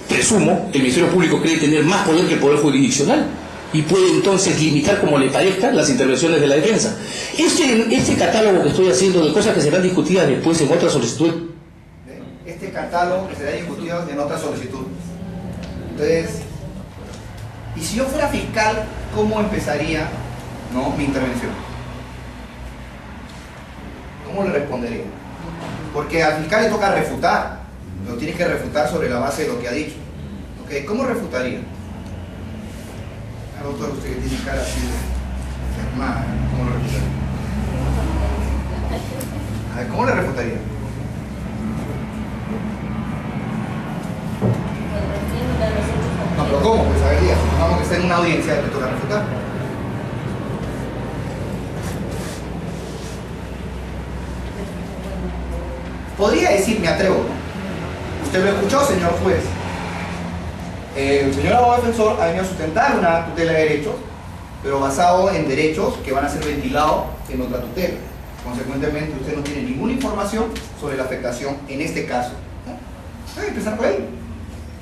presumo que el Ministerio Público cree tener más poder que el poder jurisdiccional y puede entonces limitar como le parezca las intervenciones de la defensa. Este catálogo que estoy haciendo de cosas que serán discutidas después en otra solicitud, este catálogo que será discutido en otra solicitud. Entonces, y si yo fuera fiscal, ¿cómo empezaría, no, mi intervención? ¿Cómo le respondería? Porque al fiscal le toca refutar, lo tiene que refutar sobre la base de lo que ha dicho. ¿Okay? ¿Cómo refutaría? Doctor, usted que tiene cara así de hermana, ¿cómo lo refutaría? A ver, ¿cómo le refutaría? No, pero ¿cómo? Pues a ver, diga, supongamos que está en una audiencia y le toca refutar. Podría decir, me atrevo, ¿no? Usted lo escuchó, señor juez. El señor abogado defensor ha venido a sustentar una tutela de derechos, pero basado en derechos que van a ser ventilados en otra tutela. Consecuentemente, usted no tiene ninguna información sobre la afectación en este caso. Hay que empezar por ahí.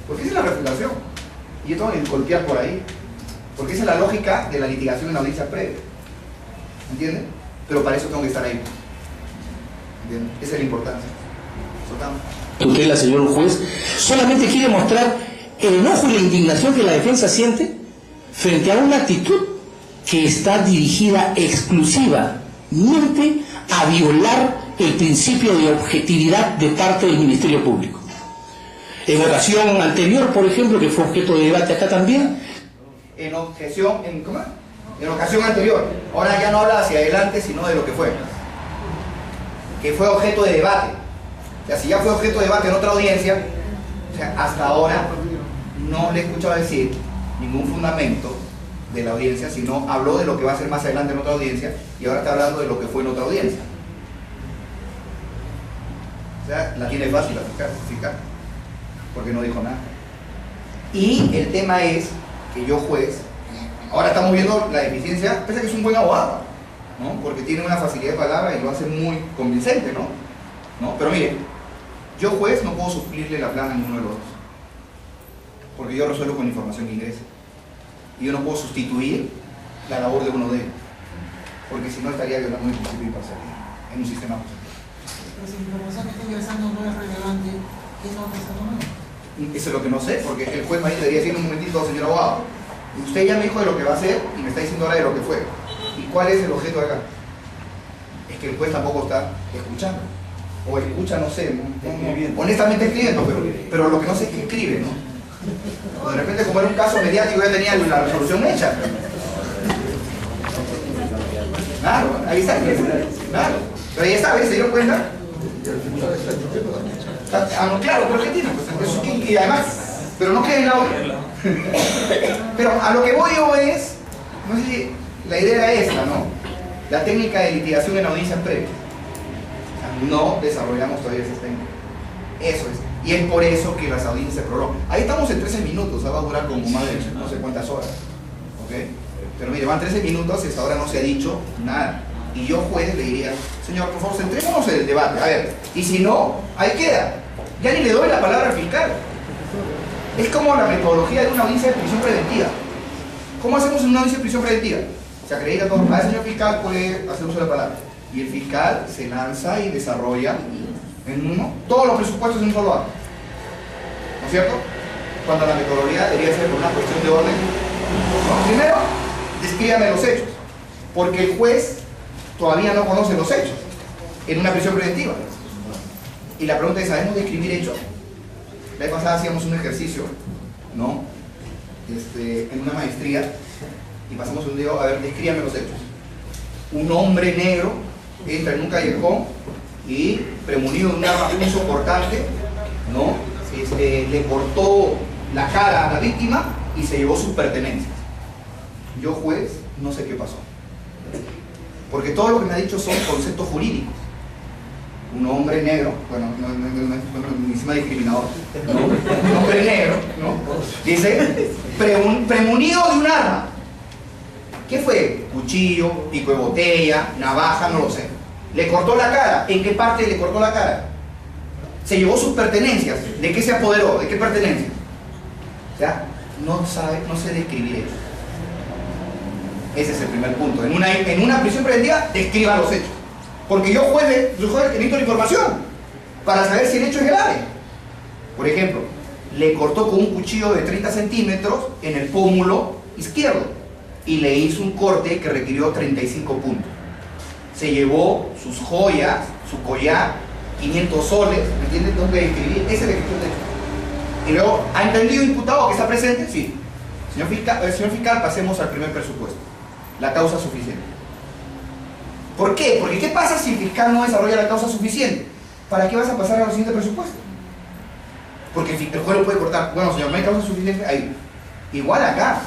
Porque esa es la refutación. Y yo tengo que golpear por ahí. Porque esa es la lógica de la litigación en la audiencia previa. ¿Entienden? Pero para eso tengo que estar ahí. ¿Entienden? Esa es la importancia. Soltamos. Tutela, señor juez, solamente quiere mostrar el enojo y la indignación que la defensa siente frente a una actitud que está dirigida exclusivamente a violar el principio de objetividad de parte del Ministerio Público. En ocasión anterior, por ejemplo, que fue objeto de debate acá también, en ocasión anterior, ahora ya no habla hacia adelante, sino de lo que fue objeto de debate. O sea, si ya fue objeto de debate en otra audiencia, o sea, hasta ahora no le he escuchado decir ningún fundamento de la audiencia, sino habló de lo que va a ser más adelante en otra audiencia, y ahora está hablando de lo que fue en otra audiencia. O sea, la tiene fácil la fiscal, porque no dijo nada. Y el tema es que yo, juez, ahora estamos viendo la deficiencia, pese a que es un buen abogado, ¿no? Porque tiene una facilidad de palabra y lo hace muy convincente, ¿no? Pero mire, yo, juez, no puedo suplirle la plana a ninguno de los dos, porque yo resuelvo con información que ingresa, y yo no puedo sustituir la labor de uno de ellos, porque si no estaría violando el principio de imparcialidad en un sistema positivo. Pero si la información que está ingresando no es relevante, ¿qué nota está tomando? Eso es lo que no sé, porque el juez Marín debería decir un momentito, señor abogado, usted ya me dijo de lo que va a hacer y me está diciendo ahora de lo que fue. ¿Y cuál es el objeto de acá? Es que el juez tampoco está escuchando. O escucha, no sé, honestamente escribiendo, pero lo que no sé es que escribe, ¿no? O de repente, como era un caso mediático, ya tenía la resolución hecha. Claro, ahí está, claro. Pero ahí está, ¿ves? ¿Se dieron cuenta? No, claro, pero ¿qué tiene? Pues, y además, pero no queda en la obra. Pero a lo que voy yo es, no sé si la idea es esta, ¿no? La técnica de litigación en audiencias previas. No desarrollamos todavía esa técnica. Eso es. Y es por eso que las audiencias se prolongan. Ahí estamos en 13 minutos, va a durar como más de no sé cuántas horas. ¿Ok? Pero mire, van 13 minutos y hasta ahora no se ha dicho nada. Y yo, juez, le diría, señor, por favor, centrémonos en el debate. A ver, y si no, ahí queda. Ya ni le doy la palabra al fiscal. Es como la metodología de una audiencia de prisión preventiva. ¿Cómo hacemos en una audiencia de prisión preventiva? Se acredita todo. El señor fiscal puede hacer uso de la palabra. Y el fiscal se lanza y desarrolla todos los presupuestos en un solo acto. ¿No es cierto? Cuando la metodología debería ser por una cuestión de orden. ¿No? Primero, descríbame los hechos. Porque el juez todavía no conoce los hechos en una prisión preventiva. Y la pregunta es, ¿sabemos describir hechos? La vez pasada hacíamos un ejercicio, ¿no? En una maestría, y pasamos un día, a ver, descríbame los hechos. Un hombre negro entra en un callejón y, premunido de un arma punzocortante, ¿no? Le cortó la cara a la víctima y se llevó sus pertenencias. Yo, juez, no sé qué pasó. Porque todo lo que me ha dicho son conceptos jurídicos. Un hombre negro, bueno, no encima discriminador, ¿no? Un hombre negro, ¿no? Dice, premunido de un arma. ¿Qué fue? Cuchillo, pico de botella, navaja, no lo sé. Le cortó la cara. ¿En qué parte le cortó la cara? Se llevó sus pertenencias. ¿De qué se apoderó? ¿De qué pertenencias? O sea, no sé describir eso. Ese es el primer punto. En una prisión preventiva, describa los hechos. Porque yo, juez, necesito la información para saber si el hecho es grave. Por ejemplo, le cortó con un cuchillo de 30 centímetros en el pómulo izquierdo y le hizo un corte que requirió 35 puntos. Se llevó sus joyas, su collar, 500 soles, ¿me entiendes? Tengo que describir, esa es la descripción de hecho. Y luego, ¿ha entendido imputado que está presente? Sí. Señor fiscal, pasemos al primer presupuesto. La causa suficiente. ¿Por qué? Porque ¿qué pasa si el fiscal no desarrolla la causa suficiente? ¿Para qué vas a pasar al siguiente presupuesto? Porque el juez lo puede cortar. Bueno, señor, no hay causa suficiente. Ahí. Igual acá.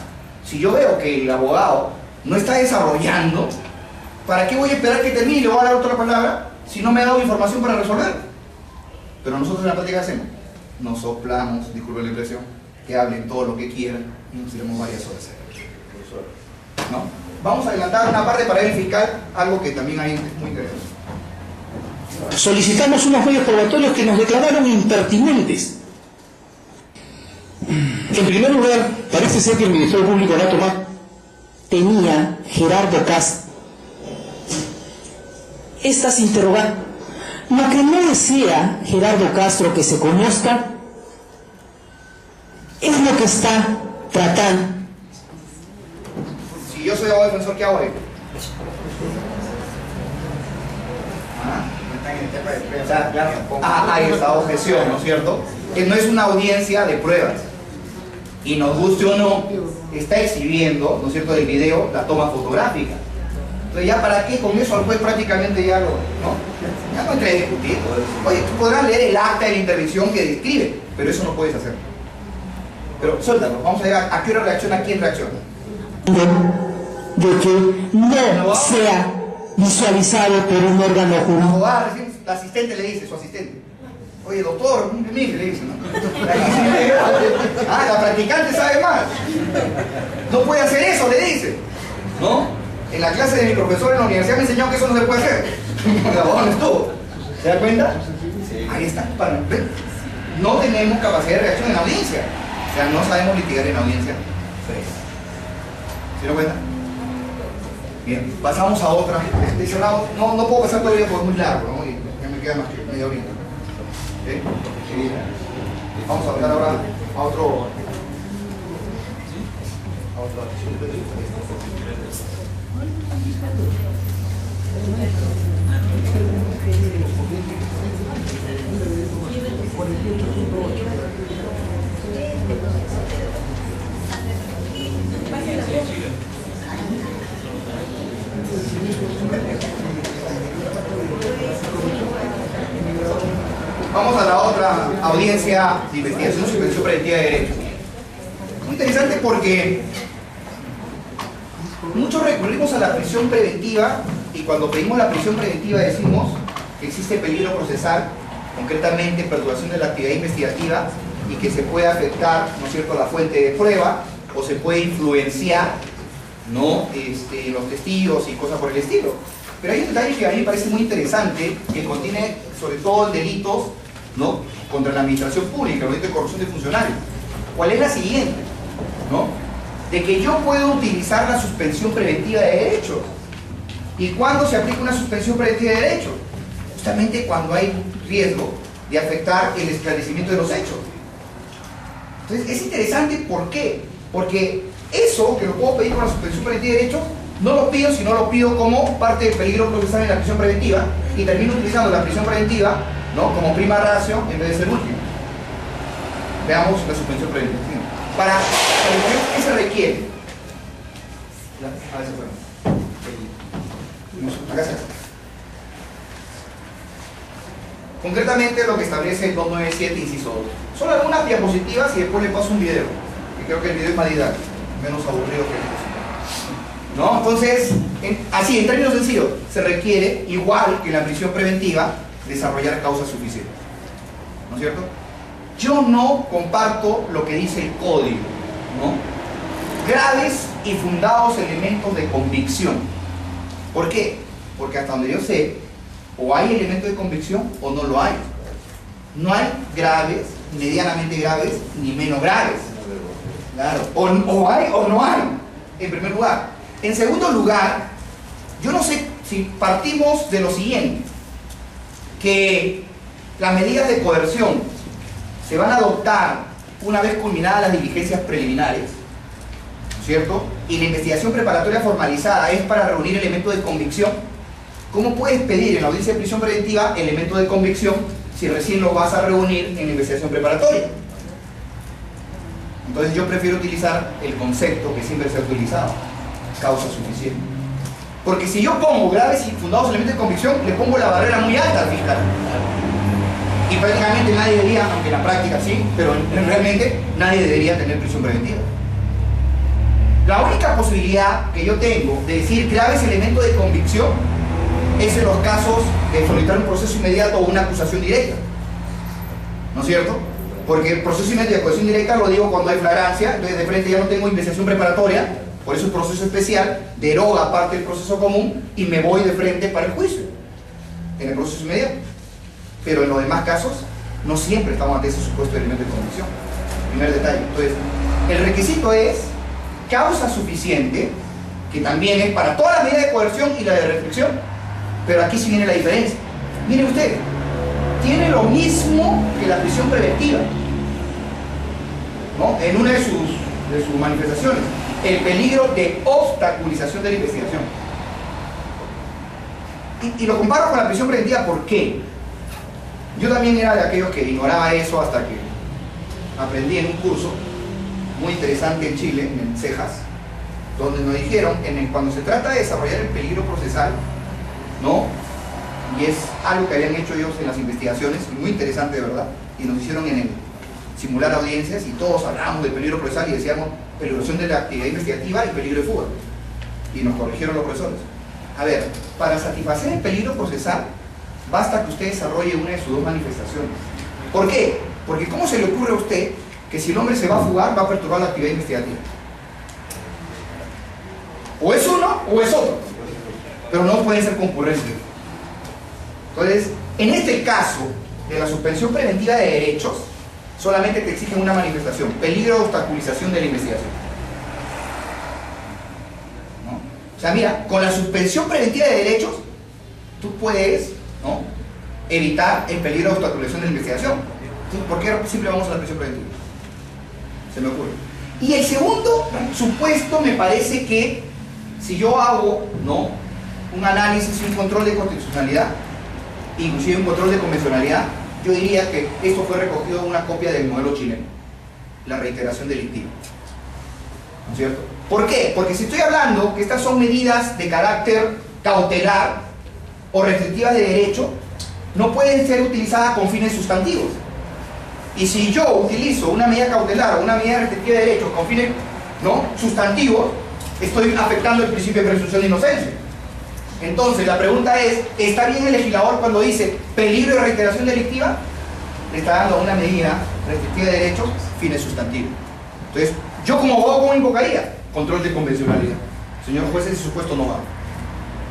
Si yo veo que el abogado no está desarrollando, ¿para qué voy a esperar que termine y le voy a dar otra palabra si no me ha dado información para resolver? Pero nosotros en la práctica hacemos. Nos soplamos, disculpen la impresión, que hablen todo lo que quieran y nos iremos varias horas. ¿No? Vamos a adelantar una parte para el fiscal, algo que también hay muy interesante. Solicitamos unos medios probatorios que nos declararon impertinentes. En primer lugar, parece ser que el Ministerio Público de Tomás tenía Gerardo Cast estas interrogantes. Lo que no desea Gerardo Castro que se conozca es lo que está tratando soy abogado defensor, ¿qué hago ahí? No están en etapa de prueba. O sea, claro, hay esta objeción, ¿no es cierto? Que no es una audiencia de pruebas. Y nos guste o no, está exhibiendo, ¿no es cierto?, del video la toma fotográfica. Entonces, ¿ya para qué? Con eso al juez prácticamente ya lo, ¿no? Ya no entra a discutir. Oye, tú podrás leer el acta de la intervención que describe, pero eso no puedes hacer. Pero suéltalo, vamos a ver a qué hora reacciona, quién reacciona. De que no sea visualizado por un órgano La jurídico. abogada recién, la asistente le dice, su asistente. Oye, doctor, mire, le dice, ¿no? La practicante sabe más. No puede hacer eso, le dice. ¿No? En la clase de mi profesor en la universidad me enseñó que eso no se puede hacer. El abogado no estuvo. ¿Se da cuenta? Ahí está. No tenemos capacidad de reacción en la audiencia. O sea, no sabemos litigar en la audiencia. ¿Se da cuenta? Bien, pasamos a otra. No puedo pasar todavía porque es muy largo, ¿no? Y ya me queda más que media horita. ¿Okay? Vamos a hablar ahora a otro. Vamos a la otra audiencia de investigación y suspensión preventiva de derechos. Muy interesante porque muchos recurrimos a la prisión preventiva y cuando pedimos la prisión preventiva decimos que existe peligro procesal, concretamente perturbación de la actividad investigativa y que se puede afectar, ¿no es cierto?, la fuente de prueba o se puede influenciar, ¿no?, los testigos y cosas por el estilo. Pero hay un detalle que a mí me parece muy interesante, que contiene sobre todo delitos, ¿no?, contra la administración pública, el delito de corrupción de funcionarios. ¿Cuál es la siguiente? ¿No? De que yo puedo utilizar la suspensión preventiva de derechos. ¿Y cuándo se aplica una suspensión preventiva de derechos? Justamente cuando hay riesgo de afectar el esclarecimiento de los hechos. Entonces es interesante, ¿por qué? Porque eso que lo puedo pedir con la suspensión preventiva de derechos no lo pido, sino lo pido como parte del peligro procesal en la prisión preventiva y termino utilizando la prisión preventiva, ¿no?, como prima ratio en vez de ser último. Veamos la suspensión preventiva. Para ¿qué se requiere? A ver si fue. Acá se hace. Concretamente lo que establece el 297, inciso 2. Solo algunas diapositivas y después le paso un video. Que creo que el video es más didáctico, menos aburrido que el video. ¿No? Entonces, así, en términos sencillos, se requiere, igual que en la prisión preventiva, desarrollar causas suficientes. ¿No es cierto? Yo no comparto lo que dice el código, ¿no? Graves y fundados elementos de convicción. ¿Por qué? Porque hasta donde yo sé, o hay elementos de convicción o no lo hay. No hay graves, medianamente graves, ni menos graves. Claro, o hay o no hay, en primer lugar. En segundo lugar, yo no sé si partimos de lo siguiente, que las medidas de coerción se van a adoptar una vez culminadas las diligencias preliminares, ¿cierto? Y la investigación preparatoria formalizada es para reunir elementos de convicción. ¿Cómo puedes pedir en la audiencia de prisión preventiva elementos de convicción si recién lo vas a reunir en la investigación preparatoria? Entonces yo prefiero utilizar el concepto que siempre se ha utilizado, causa suficiente. Porque si yo pongo graves y fundados elementos de convicción, le pongo la barrera muy alta al fiscal. Y prácticamente nadie debería, aunque en la práctica sí, pero realmente nadie debería tener prisión preventiva. La única posibilidad que yo tengo de decir graves elementos de convicción es en los casos de solicitar un proceso inmediato o una acusación directa. ¿No es cierto? Porque el proceso inmediato de acusación directa lo digo cuando hay flagrancia, entonces de frente ya no tengo investigación preparatoria, por eso el proceso especial deroga parte del proceso común y me voy de frente para el juicio, en el proceso inmediato. Pero en los demás casos, no siempre estamos ante ese supuesto elemento de convicción. Primer detalle. Entonces, el requisito es causa suficiente, que también es para todas las medidas de coerción y la de restricción, pero aquí sí viene la diferencia. Miren ustedes, tiene lo mismo que la prisión preventiva, ¿no?, en una de sus manifestaciones. el peligro de obstaculización de la investigación. Y lo comparo con la prisión preventiva, ¿por qué? Yo también era de aquellos que ignoraba eso hasta que aprendí en un curso muy interesante en Chile, en Cejas, donde nos dijeron, cuando se trata de desarrollar el peligro procesal, ¿no? Y es algo que habían hecho ellos en las investigaciones, muy interesante de verdad, y nos hicieron simular audiencias y todos hablábamos del peligro procesal y decíamos peligrosidad de la actividad investigativa y peligro de fuga. Y nos corrigieron los profesores. A ver, para satisfacer el peligro procesal, basta que usted desarrolle una de sus dos manifestaciones. ¿Por qué? Porque ¿cómo se le ocurre a usted que si el hombre se va a fugar, va a perturbar la actividad investigativa? O es uno o es otro, pero no pueden ser concurrentes. Entonces, en este caso de la suspensión preventiva de derechos, solamente te exigen una manifestación: peligro de obstaculización de la investigación. ¿No? O sea, mira, con la suspensión preventiva de derechos, tú puedes, ¿no?, evitar el peligro de obstaculización de la investigación. Entonces, ¿por qué siempre vamos a la prisión preventiva? Se me ocurre. Y el segundo supuesto me parece que si yo hago, ¿no?, un análisis y un control de constitucionalidad, inclusive un control de convencionalidad, yo diría que esto fue recogido en una copia del modelo chileno, la reiteración delictiva. ¿No es cierto? ¿Por qué? Porque si estoy hablando que estas son medidas de carácter cautelar o restrictivas de derecho, no pueden ser utilizadas con fines sustantivos. Y si yo utilizo una medida cautelar o una medida restrictiva de derecho con fines, ¿no?, sustantivos, estoy afectando el principio de presunción de inocencia. Entonces la pregunta es, ¿está bien el legislador cuando dice peligro de reiteración delictiva? Le está dando a una medida restrictiva de derechos fines sustantivos. Entonces, yo como abogado, ¿cómo invocaría? Control de convencionalidad. Señor juez, ese supuesto no va.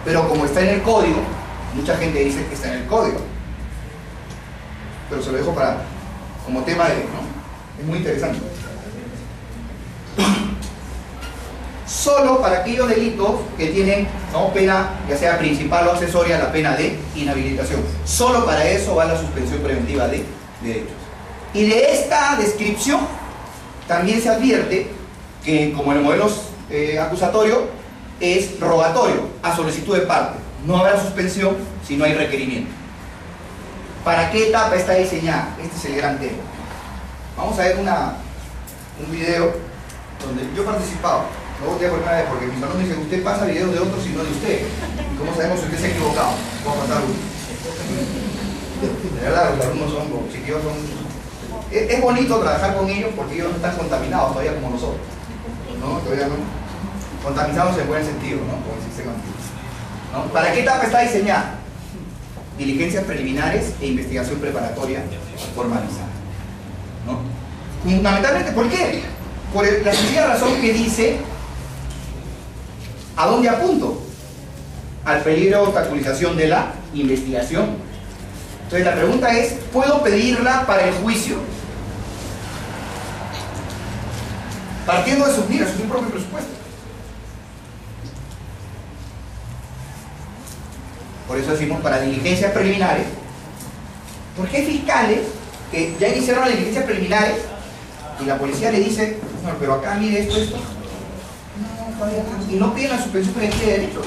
Pero como está en el código, mucha gente dice que está en el código. Pero se lo dejo como tema de, ¿no? Es muy interesante. Solo para aquellos delitos que tienen, ¿no?, pena, ya sea principal o accesoria, la pena de inhabilitación. Solo para eso va la suspensión preventiva de derechos. Y de esta descripción también se advierte que, como en el modelo acusatorio, es rogatorio, a solicitud de parte. No habrá suspensión si no hay requerimiento. ¿Para qué etapa está diseñada? Este es el gran tema. Vamos a ver un video donde yo he participado. Luego te por primera vez, porque mis alumnos dicen, usted pasa videos de otros y no de usted. ¿Y cómo sabemos si usted se ha equivocado? Vamos a pasar uno. De verdad, los alumnos son positivos, es bonito trabajar con ellos porque ellos no están contaminados todavía como nosotros. ¿No? Todavía no. Contaminados en buen sentido, ¿no? Con el sistema antiguo. ¿No? ¿Para qué etapa está diseñada? Diligencias preliminares e investigación preparatoria formalizada. ¿No? Fundamentalmente, ¿por qué? Por la sencilla razón que dice, ¿a dónde apunto? Al peligro de obstaculización de la investigación. Entonces la pregunta es, ¿puedo pedirla para el juicio? Partiendo de sus miras, su propio presupuesto. Por eso decimos para diligencias preliminares, porque hay fiscales que ya iniciaron las diligencias preliminares y la policía le dice, no, pero acá mire esto, no, todavía no, y no piden la suspensión preventiva de derechos.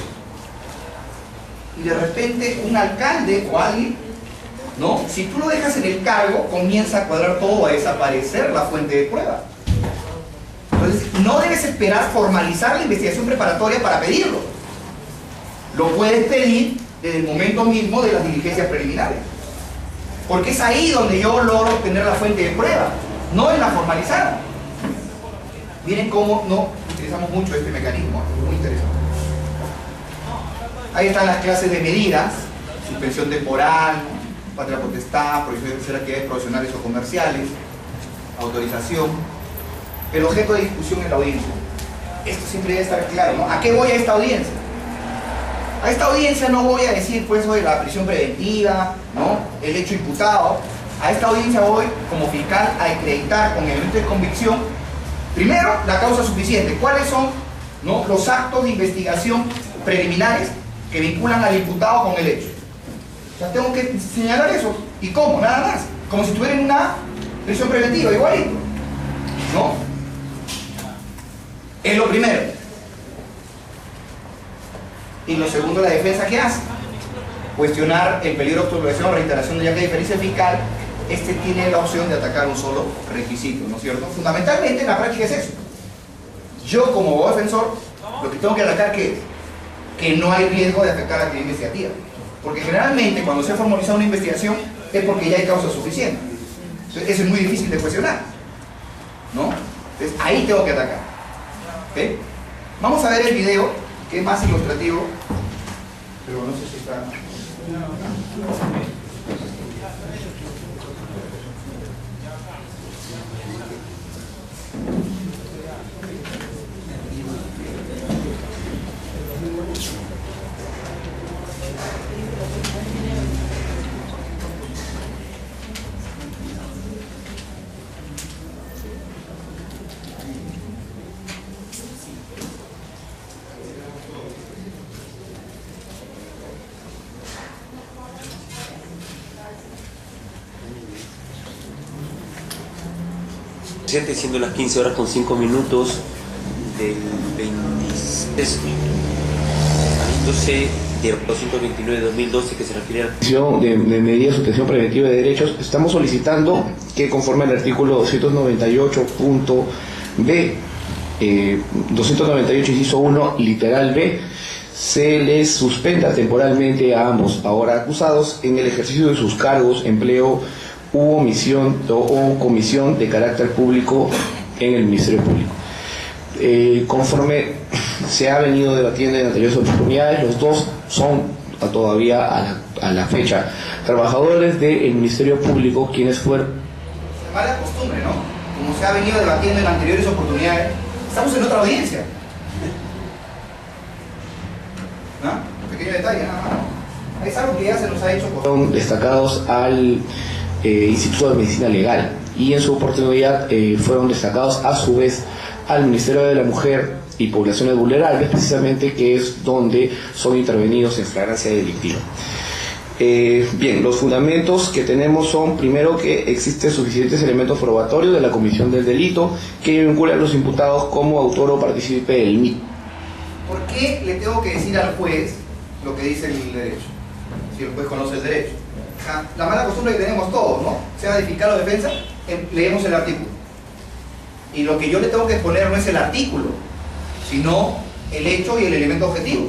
Y de repente un alcalde o alguien, ¿no?, si tú lo dejas en el cargo, comienza a cuadrar todo, a desaparecer la fuente de prueba. Entonces, no debes esperar formalizar la investigación preparatoria para pedirlo. Lo puedes pedir desde el momento mismo de las diligencias preliminares. Porque es ahí donde yo logro obtener la fuente de prueba, no en la formalizada. Miren cómo no utilizamos mucho este mecanismo, es muy interesante. Ahí están las clases de medidas: suspensión temporal, patria potestad, prohibición de ejercer actividades profesionales o comerciales, autorización. El objeto de discusión en la audiencia. Esto siempre debe estar claro, ¿no? ¿A qué voy a esta audiencia? A esta audiencia no voy a decir pues sobre la prisión preventiva, ¿no?, el hecho imputado. A esta audiencia voy como fiscal a acreditar con elemento de convicción, primero, la causa suficiente. ¿Cuáles son, ¿no?, los actos de investigación preliminares que vinculan al imputado con el hecho? O sea, tengo que señalar eso. ¿Y cómo? Nada más. Como si estuviera en una prisión preventiva, igualito, ¿no? Es lo primero. Y lo segundo, la defensa, ¿qué hace? Cuestionar el peligro de obstrucción o reiteración, ya que hay diferencia fiscal, este tiene la opción de atacar un solo requisito, ¿no es cierto? Fundamentalmente en la práctica es eso. Yo como abogado defensor, lo que tengo que atacar, ¿qué es? Que no hay riesgo de afectar la actividad investigativa. Porque generalmente cuando se ha formalizado una investigación es porque ya hay causa suficiente. Entonces, eso es muy difícil de cuestionar, ¿no? Entonces ahí tengo que atacar. ¿Okay? Vamos a ver el video, que es más ilustrativo, pero no sé si está... 7, siendo las 15 horas con 5 minutos del 26 de 229 de 2012, que se refiere a de medidas de suspensión preventiva de derechos. Estamos solicitando que, conforme al artículo 298.b, 298 inciso 1 literal b, se les suspenda temporalmente a ambos ahora acusados en el ejercicio de sus cargos, empleo u omisión o comisión de carácter público en el Ministerio Público. Conforme se ha venido debatiendo en anteriores oportunidades, los dos son todavía a la fecha trabajadores del Ministerio Público, quienes fueron... Mala costumbre, ¿no? Como se ha venido debatiendo en anteriores oportunidades, estamos en otra audiencia. ¿No? Un pequeño detalle, nada más. Es algo que ya se nos ha hecho. Fueron destacados al Instituto de Medicina Legal, y en su oportunidad fueron destacados a su vez al Ministerio de la Mujer y Poblaciones Vulnerables, precisamente, que es donde son intervenidos en flagrancia delictiva. Bien, los fundamentos que tenemos son, primero, que existen suficientes elementos probatorios de la comisión del delito que vinculan a los imputados como autor o partícipe del mismo. ¿Por qué le tengo que decir al juez lo que dice el derecho? Si el juez conoce el derecho. La mala costumbre que tenemos todos, ¿no? Sea de fiscal o defensa, leemos el artículo. Y lo que yo le tengo que exponer no es el artículo, sino el hecho y el elemento objetivo.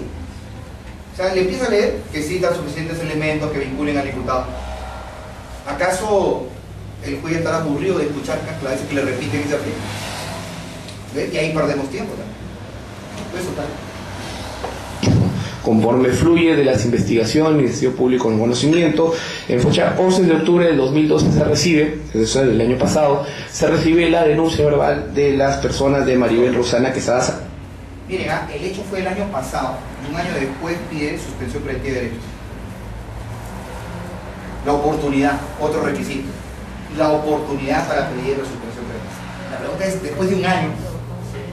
O sea, le empiezo a leer que cita suficientes elementos que vinculen al imputado. ¿Acaso el juez estará aburrido de escuchar las veces que le repiten ese artículo? ¿Ve? Y ahí perdemos tiempo también. Eso tal. Conforme fluye de las investigaciones del Ministerio Público en conocimiento, en fecha 11 de octubre del 2012 se recibe, eso es del año pasado, se recibe la denuncia verbal de las personas de Maribel Rosana Quesada. Miren, el hecho fue el año pasado, y un año después pide suspensión preventiva de derechos. La oportunidad, otro requisito, la oportunidad para pedir la suspensión preventiva. La pregunta es, después de un año,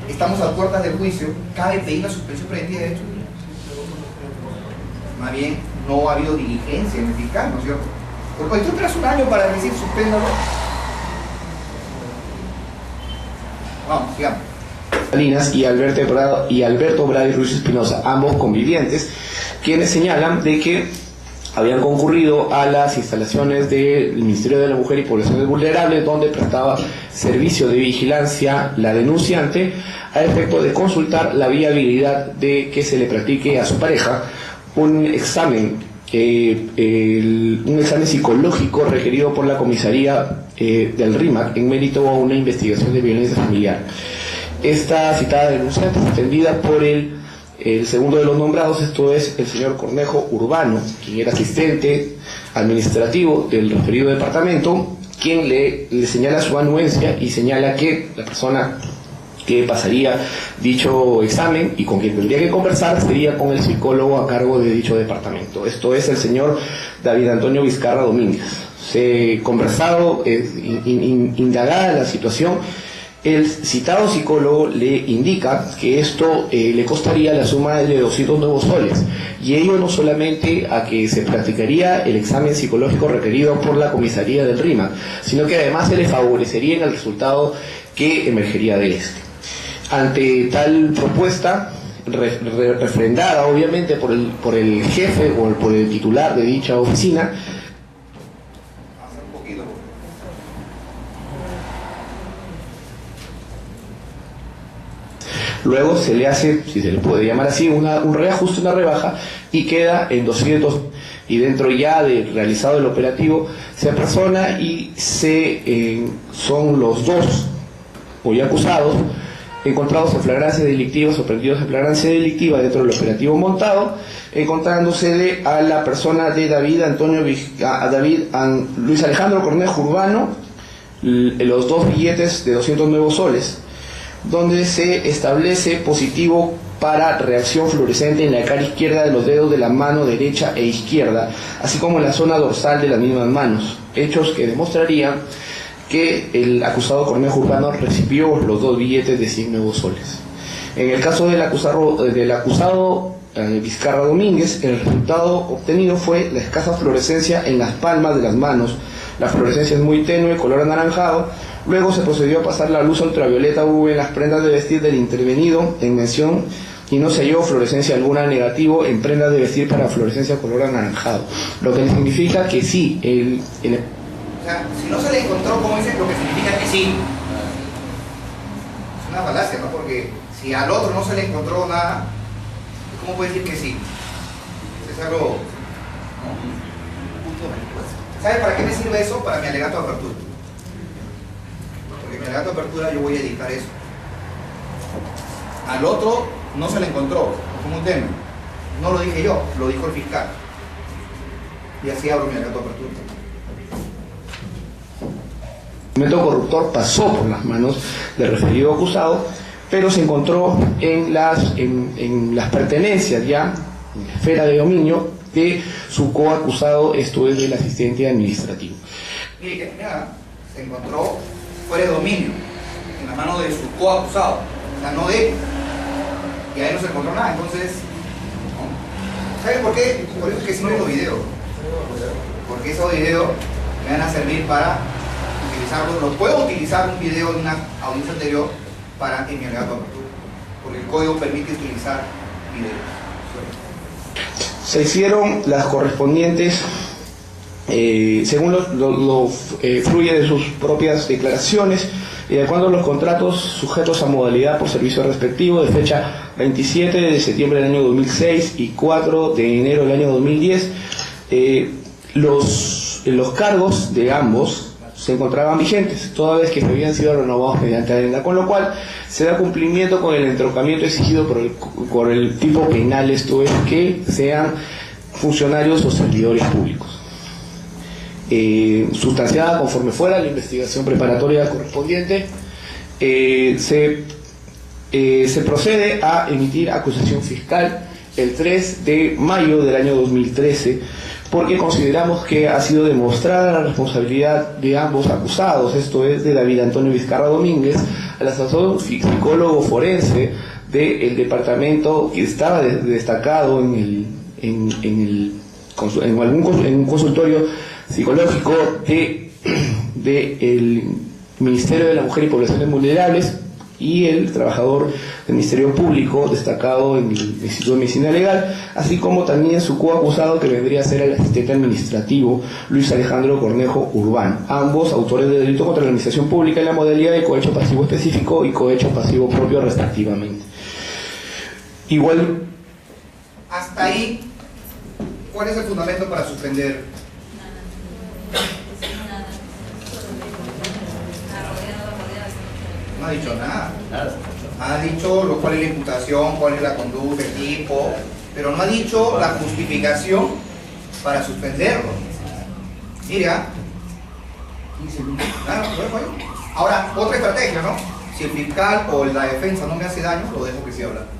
estamos a puertas del juicio, ¿cabe pedir la suspensión preventiva de derechos? Más bien, no ha habido diligencia en el fiscal, ¿no es cierto? Porque tú esperas un año para decir suspéndalo. Vamos, sigamos. Salinas y Alberto Bray Ruiz Espinosa, ambos convivientes, quienes señalan de que habían concurrido a las instalaciones del Ministerio de la Mujer y Poblaciones Vulnerables, donde prestaba servicio de vigilancia la denunciante, a efecto de consultar la viabilidad de que se le practique a su pareja un examen psicológico requerido por la comisaría del RIMAC en mérito a una investigación de violencia familiar. Esta citada denunciante es atendida por el segundo de los nombrados, esto es el señor Cornejo Urbano, quien era asistente administrativo del referido departamento, quien le señala su anuencia y señala que la persona que pasaría dicho examen y con quien tendría que conversar sería con el psicólogo a cargo de dicho departamento. Esto es el señor David Antonio Vizcarra Domínguez. Conversado, indagada la situación, el citado psicólogo le indica que esto le costaría la suma de 200 nuevos soles, y ello no solamente a que se practicaría el examen psicológico requerido por la comisaría del RIMAC, sino que además se le favorecería en el resultado que emergería de este. Ante tal propuesta, refrendada obviamente por el jefe o por el titular de dicha oficina, luego se le hace, si se le puede llamar así, un reajuste, una rebaja, y queda en 200, y dentro ya de realizado el operativo se apersona y son los dos hoy acusados encontrados en flagrancia delictiva, sorprendidos en flagrancia delictiva dentro del operativo montado, encontrándose a la persona de Luis Alejandro Cornejo Urbano, los 2 billetes de 200 nuevos soles, donde se establece positivo para reacción fluorescente en la cara izquierda de los dedos de la mano derecha e izquierda, así como en la zona dorsal de las mismas manos, hechos que demostrarían que el acusado Cornejo Urbano recibió los 2 billetes de 100 nuevos soles. En el caso del acusado Vizcarra Domínguez, el resultado obtenido fue la escasa fluorescencia en las palmas de las manos. La fluorescencia es muy tenue, color anaranjado. Luego se procedió a pasar la luz ultravioleta UV en las prendas de vestir del intervenido en mención y no se halló fluorescencia alguna negativo en prendas de vestir para fluorescencia color anaranjado. Lo que significa que sí, o sea, si no se le encontró, como dicen, lo que significa que sí. Es una falacia, ¿no? Porque si al otro no se le encontró nada, ¿cómo puede decir que sí? Es algo, ¿no? ¿Sabe para qué me sirve eso? Para mi alegato de apertura. Porque en mi alegato de apertura yo voy a editar eso. Al otro no se le encontró, como un tema. No lo dije yo, lo dijo el fiscal. Y así abro mi alegato de apertura. El método corruptor pasó por las manos del referido acusado, pero se encontró en las pertenencias ya, en la esfera de dominio de su coacusado, esto es del asistente administrativo. Mire, se encontró fuera de dominio, en la mano de su coacusado, o sea, no de él. Y ahí no se encontró nada, entonces, ¿no? ¿Saben por qué? Por eso es que sí no los videos. Porque esos videos me van a servir para utilizarlos. Los puedo utilizar un video de una audiencia anterior para en mi alegato de apertura, porque el código permite utilizar videos. Se hicieron las correspondientes, según lo fluye de sus propias declaraciones, y de acuerdo a los contratos sujetos a modalidad por servicio respectivo de fecha 27 de septiembre del año 2006 y 4 de enero del año 2010, los cargos de ambos se encontraban vigentes, toda vez que habían sido renovados mediante adenda, con lo cual se da cumplimiento con el entroncamiento exigido por el tipo penal, esto es, que sean funcionarios o servidores públicos. Sustanciada conforme fuera la investigación preparatoria correspondiente, se procede a emitir acusación fiscal el 3 de mayo del año 2013, porque consideramos que ha sido demostrada la responsabilidad de ambos acusados, esto es, de David Antonio Vizcarra Domínguez, al asesor psicólogo forense del departamento que estaba destacado en un consultorio psicológico del Ministerio de la Mujer y Poblaciones Vulnerables, y el trabajador del Ministerio Público destacado en el Instituto de Medicina Legal, así como también su coacusado, que vendría a ser el asistente administrativo Luis Alejandro Cornejo Urbano, ambos autores de delito contra la administración pública en la modalidad de cohecho pasivo específico y cohecho pasivo propio respectivamente. Igual, hasta ahí, ¿cuál es el fundamento para suspender? No ha dicho nada. Ha dicho lo cual es la imputación, cuál es la conducta, el tipo, pero no ha dicho la justificación para suspenderlo. Mira. Ahora, otra estrategia, ¿no? Si el fiscal o la defensa no me hace daño, lo dejo que siga hablando.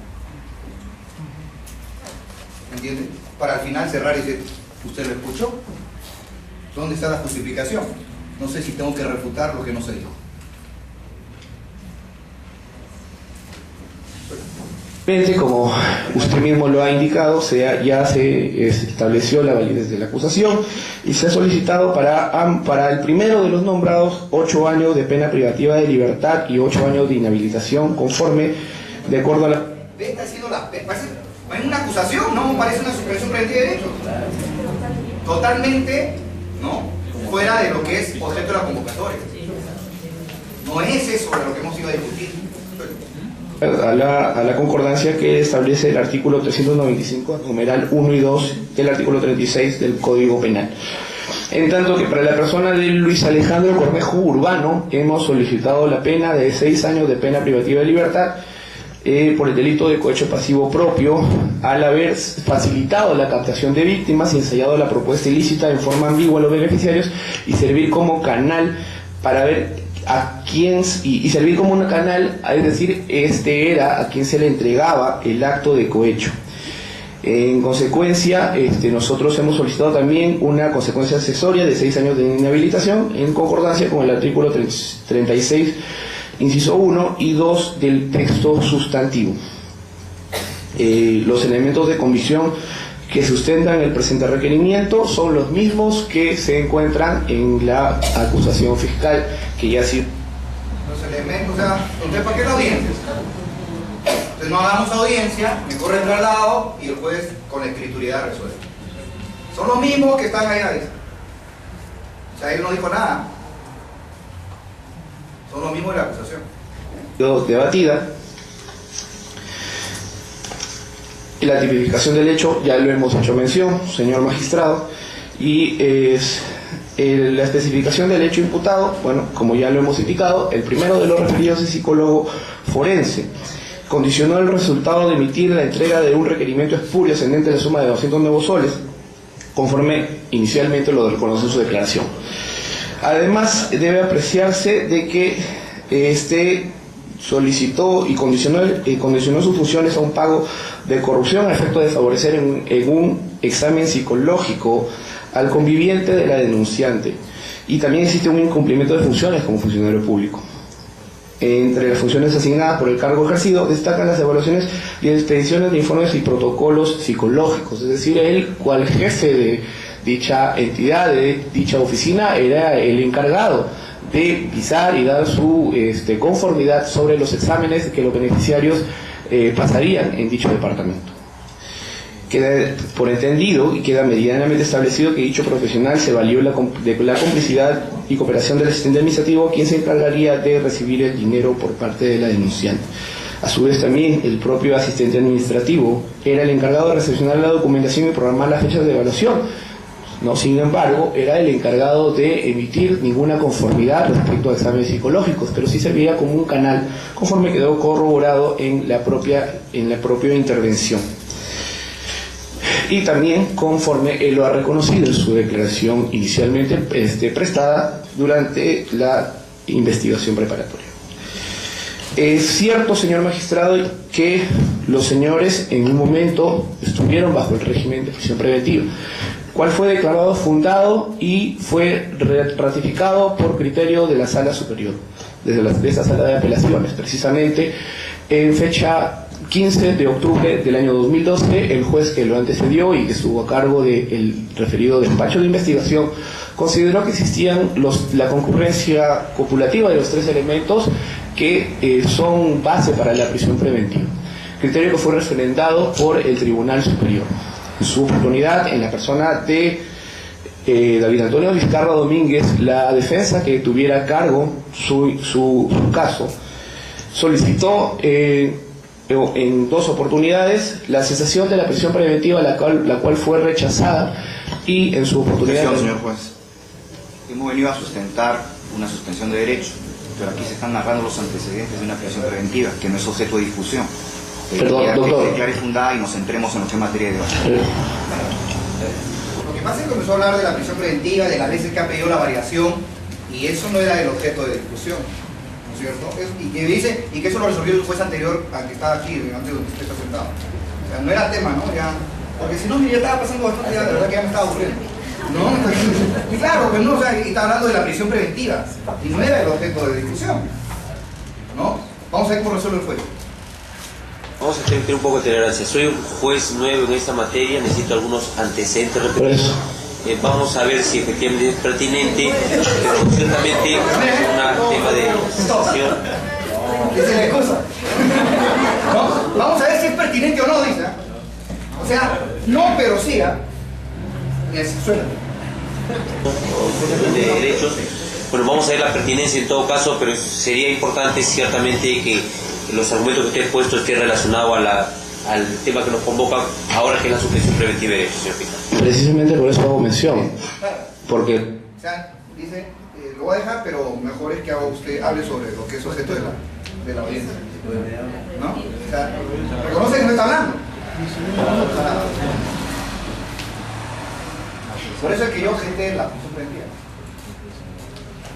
¿Me entiende? Para al final cerrar y decir, ¿usted lo escuchó? ¿Dónde está la justificación? No sé si tengo que refutar lo que no se dijo. Como usted mismo lo ha indicado, ya se estableció la validez de la acusación y se ha solicitado para el primero de los nombrados 8 años de pena privativa de libertad y 8 años de inhabilitación conforme de acuerdo a la... Esta ha sido parece una acusación, no parece una suspensión preventiva de derechos. Totalmente, ¿no?, fuera de lo que es objeto de la convocatoria. No es eso de lo que hemos ido a discutir. A la concordancia que establece el artículo 395, numeral 1 y 2 del artículo 36 del Código Penal. En tanto que para la persona de Luis Alejandro Cornejo Urbano hemos solicitado la pena de 6 años de pena privativa de libertad por el delito de cohecho pasivo propio, al haber facilitado la captación de víctimas y ensayado la propuesta ilícita en forma ambigua a los beneficiarios y servir como canal para ver a quién, y servir como un canal, es decir, era a quien se le entregaba el acto de cohecho. En consecuencia, nosotros hemos solicitado también una consecuencia accesoria de 6 años de inhabilitación en concordancia con el artículo 36, inciso 1 y 2 del texto sustantivo. Los elementos de convicción que sustentan el presente requerimiento son los mismos que se encuentran en la acusación fiscal, que ya sí. Los elementos, o sea, entonces, ¿para qué la audiencia? Entonces no hagamos audiencia, me corre el traslado y el juez con la escrituridad resuelve. Son los mismos que están ahí. O sea, él no dijo nada. Son los mismos de la acusación. Debatida. La tipificación del hecho ya lo hemos hecho mención, señor magistrado, y la especificación del hecho imputado, bueno, como ya lo hemos indicado, el primero de los referidos es psicólogo forense. Condicionó el resultado de emitir la entrega de un requerimiento espurio ascendente a la suma de 200 nuevos soles, conforme inicialmente lo reconoce en su declaración. Además, debe apreciarse de que solicitó y condicionó sus funciones a un pago de corrupción a efecto de favorecer en un examen psicológico al conviviente de la denunciante, y también existe un incumplimiento de funciones como funcionario público. Entre las funciones asignadas por el cargo ejercido destacan las evaluaciones y expediciones de informes y protocolos psicológicos, es decir, él, cual jefe de dicha entidad, de dicha oficina, era el encargado de visar y dar su conformidad sobre los exámenes que los beneficiarios pasarían en dicho departamento. Queda por entendido y queda medianamente establecido que dicho profesional se valió de la complicidad y cooperación del asistente administrativo, quien se encargaría de recibir el dinero por parte de la denunciante. A su vez también el propio asistente administrativo era el encargado de recepcionar la documentación y programar las fechas de evaluación. No, sin embargo, era el encargado de emitir ninguna conformidad respecto a exámenes psicológicos, pero sí servía como un canal, conforme quedó corroborado en la propia intervención. Y también conforme él lo ha reconocido en su declaración inicialmente prestada durante la investigación preparatoria. Es cierto, señor magistrado, que los señores en un momento estuvieron bajo el régimen de prisión preventiva, cual fue declarado fundado y fue ratificado por criterio de la Sala Superior, de esta Sala de Apelaciones. Precisamente en fecha 15 de octubre del año 2012, el juez que lo antecedió y que estuvo a cargo del referido despacho de investigación consideró que existían la concurrencia copulativa de los 3 elementos que son base para la prisión preventiva, criterio que fue refrendado por el Tribunal Superior. En su oportunidad, en la persona de David Antonio Vizcarra Domínguez, la defensa que tuviera a cargo su caso solicitó en 2 oportunidades la cesación de la prisión preventiva, la cual fue rechazada, y en su oportunidad... Señor juez, hemos venido a sustentar una suspensión de derecho, pero aquí se están narrando los antecedentes de una prisión preventiva que no es objeto de discusión. Perdón, doctor. Que se declare fundada y nos centremos en lo que es materia de debate. Lo que pasa es que comenzó a hablar de la prisión preventiva, de las veces que ha pedido la variación, y eso no era el objeto de discusión, ¿no es cierto? Y que eso lo resolvió el juez anterior al que estaba aquí, antes de donde usted está sentado. O sea, no era tema, ¿no? Ya, porque si no, ya estaba pasando bastante, ya, de verdad que ya me estaba aburriendo. ¿No? Y claro, pues no, o sea, está hablando de la prisión preventiva, y no era el objeto de discusión, ¿no? Vamos a ver cómo resuelve el juez. Vamos a tener un poco de tolerancia. Soy un juez nuevo en esta materia, necesito algunos antecedentes repetidos. Vamos a ver si efectivamente es pertinente, pero ciertamente es un tema de sesión. Esa es la excusa. ¿No? Vamos a ver si es pertinente o no, dice. O sea, no, pero sí. Suena. De derechos. Bueno, vamos a ver la pertinencia en todo caso, pero sería importante ciertamente que los argumentos que usted ha puesto estén relacionados al tema que nos convoca ahora, que es la suspensión preventiva de derechos, señor fiscal. Precisamente por eso hago mención. Porque O sea, dice, lo voy a dejar, pero mejor es que usted hable sobre lo que es objeto de la audiencia. ¿No? O sea, reconoce que no está hablando. Por eso es que yo objeté la suspensión preventiva.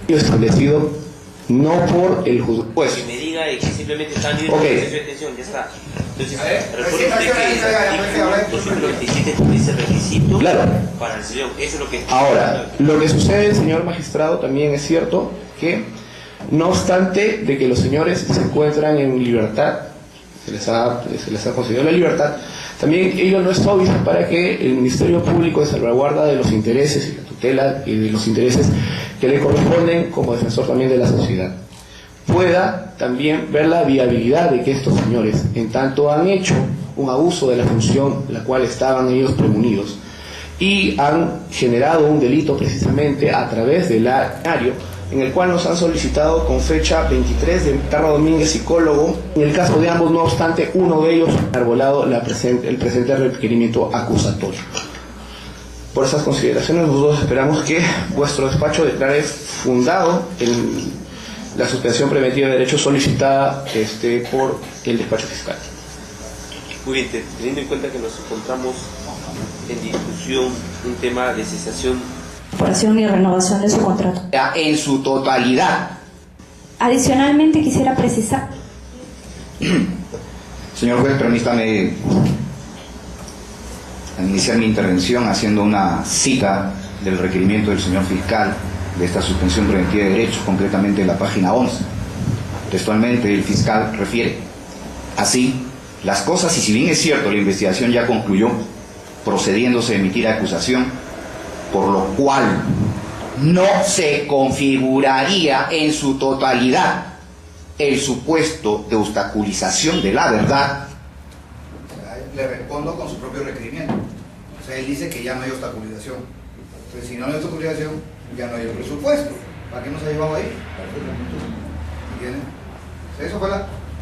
establecido no por el juzgado. Pues si me diga que simplemente están viendo detención, ya está. Entonces, recuerde usted que el artículo 227 establece requisito para la decisión. Eso es lo que... Ahora, lo que sucede, señor magistrado, también es cierto que, no obstante de que los señores se encuentran en libertad, se les ha concedido la libertad, también ello no es obvio para que el Ministerio Público de salvaguarda de los intereses y la tutela y de los intereses que le corresponden como defensor también de la sociedad, pueda también ver la viabilidad de que estos señores, en tanto han hecho un abuso de la función la cual estaban ellos premunidos y han generado un delito precisamente a través del ario en el cual nos han solicitado con fecha 23 de Carlos Domínguez, psicólogo. En el caso de ambos, no obstante, uno de ellos ha arbolado el presente requerimiento acusatorio. Por esas consideraciones, nosotros esperamos que vuestro despacho declare fundado la suspensión preventiva de derechos solicitada por el despacho fiscal. Muy bien, teniendo en cuenta que nos encontramos en discusión un tema de cesación y renovación de su contrato. En su totalidad. Adicionalmente quisiera precisar. Señor juez, permítame iniciar mi intervención haciendo una cita del requerimiento del señor fiscal de esta suspensión preventiva de derechos, concretamente en la página 11. Textualmente el fiscal refiere: así las cosas, y si bien es cierto la investigación ya concluyó, procediéndose a emitir acusación, por lo cual no se configuraría en su totalidad el supuesto de obstaculización de la verdad. Le respondo con su propio requerimiento. O sea, él dice que ya no hay obstaculización. Entonces, si no hay obstaculización, ya no hay el presupuesto. ¿Para qué nos ha llevado ahí? ¿Entienden? O sea, eso fue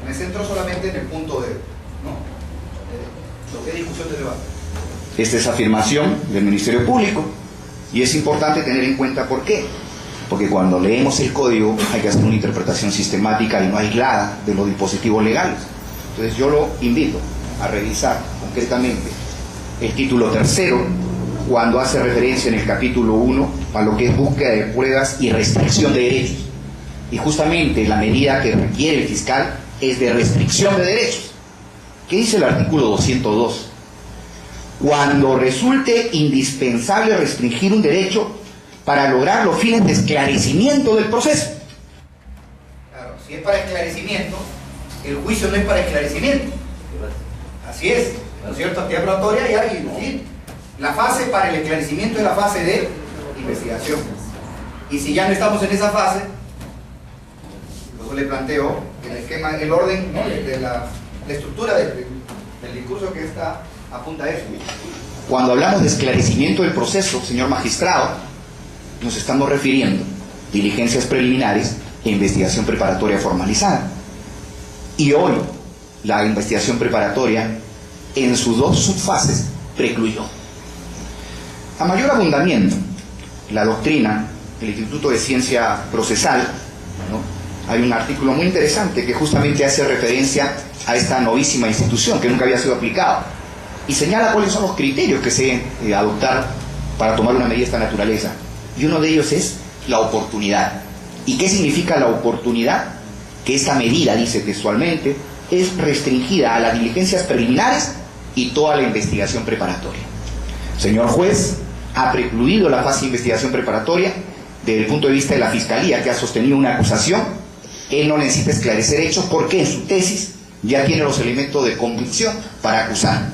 me centro solamente en el punto de, lo que es discusión de debate. Esta es afirmación del Ministerio Público. Y es importante tener en cuenta por qué. Porque cuando leemos el código hay que hacer una interpretación sistemática y no aislada de los dispositivos legales. Entonces yo lo invito a revisar concretamente el título tercero, cuando hace referencia en el capítulo 1 a lo que es búsqueda de pruebas y restricción de derechos. Y justamente la medida que requiere el fiscal es de restricción de derechos. ¿Qué dice el artículo 202? Cuando resulte indispensable restringir un derecho para lograr los fines de esclarecimiento del proceso. Claro, si es para esclarecimiento, el juicio no es para esclarecimiento. Así es, ¿no es cierto? Actividad probatoria y hay, ¿sí? La fase para el esclarecimiento es la fase de investigación. Y si ya no estamos en esa fase, luego le planteo el esquema, el orden, ¿no?, de la estructura del discurso que está apunta a eso. Cuando hablamos de esclarecimiento del proceso, señor magistrado, nos estamos refiriendo a diligencias preliminares e investigación preparatoria formalizada. Y hoy, la investigación preparatoria, en sus dos subfases, precluyó. A mayor abundamiento, la doctrina, el Instituto de Ciencia Procesal, ¿no?, hay un artículo muy interesante que justamente hace referencia a esta novísima institución que nunca había sido aplicada, y señala cuáles son los criterios que se deben adoptar para tomar una medida de esta naturaleza. Y uno de ellos es la oportunidad. ¿Y qué significa la oportunidad? Que esta medida, dice textualmente, es restringida a las diligencias preliminares y toda la investigación preparatoria. Señor juez, ha precluido la fase de investigación preparatoria desde el punto de vista de la Fiscalía, que ha sostenido una acusación. Él no necesita esclarecer hechos porque en su tesis ya tiene los elementos de convicción para acusar.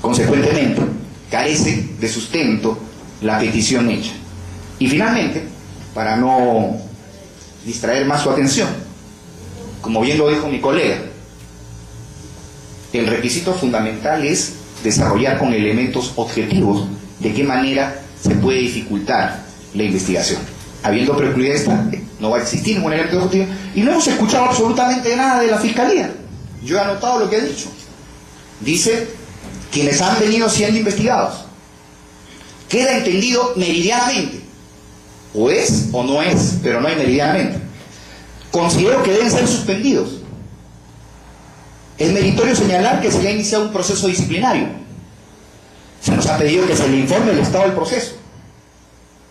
Consecuentemente, carece de sustento la petición hecha. Y finalmente, para no distraer más su atención, como bien lo dijo mi colega, el requisito fundamental es desarrollar con elementos objetivos de qué manera se puede dificultar la investigación. Habiendo precluida esta, no va a existir ningún elemento objetivo. Y no hemos escuchado absolutamente nada de la Fiscalía. Yo he anotado lo que ha dicho. Dice, quienes han venido siendo investigados. Queda entendido meridianamente. O es o no es, pero no hay meridianamente. Considero que deben ser suspendidos. Es meritorio señalar que se le ha iniciado un proceso disciplinario. Se nos ha pedido que se le informe el estado del proceso.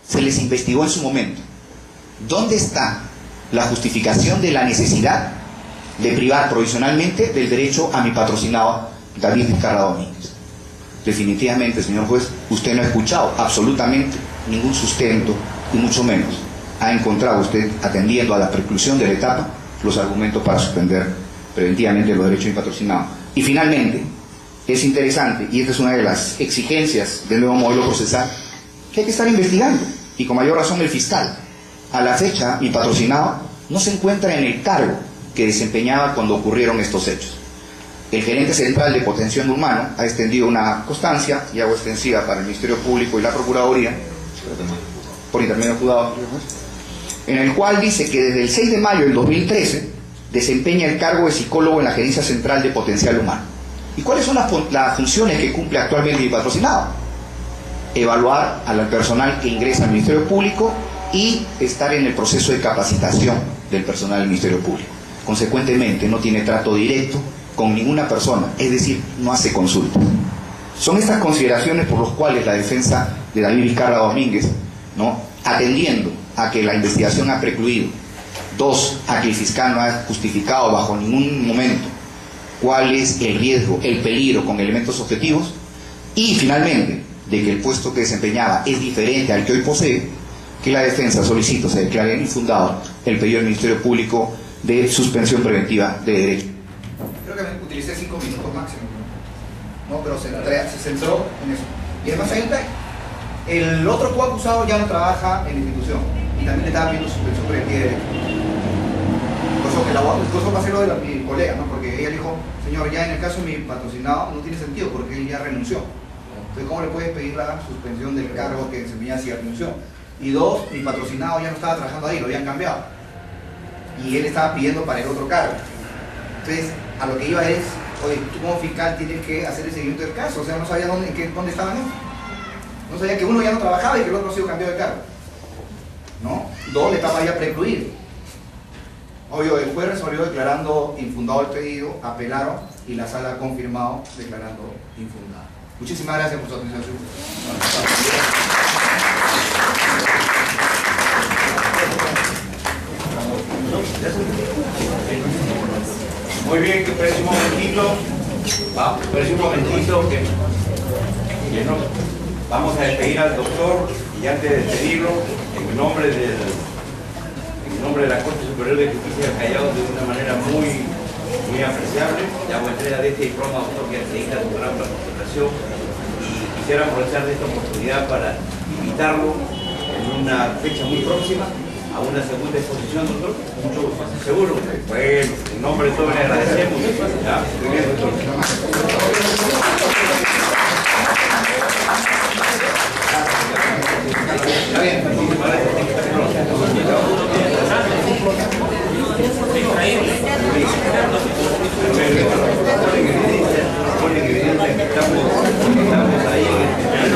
Se les investigó en su momento. ¿Dónde está la justificación de la necesidad de privar provisionalmente del derecho a mi patrocinado David Vizcarra Domínguez? Definitivamente, señor juez, usted no ha escuchado absolutamente ningún sustento y mucho menos ha encontrado usted, atendiendo a la preclusión de la etapa, los argumentos para suspender preventivamente los derechos de mi patrocinado. Y finalmente, es interesante, y esta es una de las exigencias del nuevo modelo procesal, que hay que estar investigando, y con mayor razón el fiscal. A la fecha, mi patrocinado no se encuentra en el cargo que desempeñaba cuando ocurrieron estos hechos. El gerente central de Potenciación de Humano ha extendido una constancia, y hago extensiva para el Ministerio Público y la Procuraduría, por intermedio del juzgado, en el cual dice que desde el 6 de mayo del 2013 desempeña el cargo de psicólogo en la Gerencia Central de Potencial Humano. ¿Y cuáles son las funciones que cumple actualmente mi patrocinado? Evaluar al personal que ingresa al Ministerio Público y estar en el proceso de capacitación del personal del Ministerio Público. Consecuentemente, no tiene trato directo con ninguna persona, es decir, no hace consultas. Son estas consideraciones por las cuales la defensa de David Vizcarra Domínguez, ¿no?, atendiendo a que la investigación ha precluido, 2, a que el fiscal no ha justificado bajo ningún momento cuál es el riesgo, el peligro con elementos objetivos, y finalmente, de que el puesto que desempeñaba es diferente al que hoy posee, que la defensa solicita se declare infundado el pedido del Ministerio Público de suspensión preventiva de derecho. Creo que utilicé 5 minutos máximo, ¿no? Pero se centró en eso. Y además hay un detalle. El otro coacusado ya no trabaja en la institución y también le estaba pidiendo suspensión preventiva de derecho. Incluso va a ser lo de mi colega, ¿no? Porque ella dijo, señor, ya en el caso de mi patrocinado no tiene sentido porque él ya renunció. Entonces, ¿cómo le puedes pedir la suspensión del cargo que desempeña si renunció? Y 2, mi patrocinado ya no estaba trabajando ahí, lo habían cambiado. Y él estaba pidiendo para el otro cargo. Entonces, a lo que iba es, oye, tú como fiscal tienes que hacer el seguimiento del caso. O sea, no sabía dónde estaban ellos. No sabía que uno ya no trabajaba y que el otro ha sido cambiado de cargo. ¿No? 2, le estaba ya precluido. Obvio, el juez resolvió declarando infundado el pedido, apelaron y la sala ha confirmado declarando infundado. Muchísimas gracias por su atención. Muy bien, que espere un momentito. Espere un momentito que no. Vamos a despedir al doctor y antes de despedirlo, en nombre de la Corte Superior de Justicia del Callao, de una manera muy apreciable, le hago entrega de este diploma, doctor, que acredita su gran participación, y quisiera aprovechar de esta oportunidad para invitarlo en una fecha muy próxima a una segunda exposición, doctor. Mucho gusto. ¿Seguro? Bueno, en nombre de todos le agradecemos. Ya, muy bien, doctor. Está bien. Estamos ahí en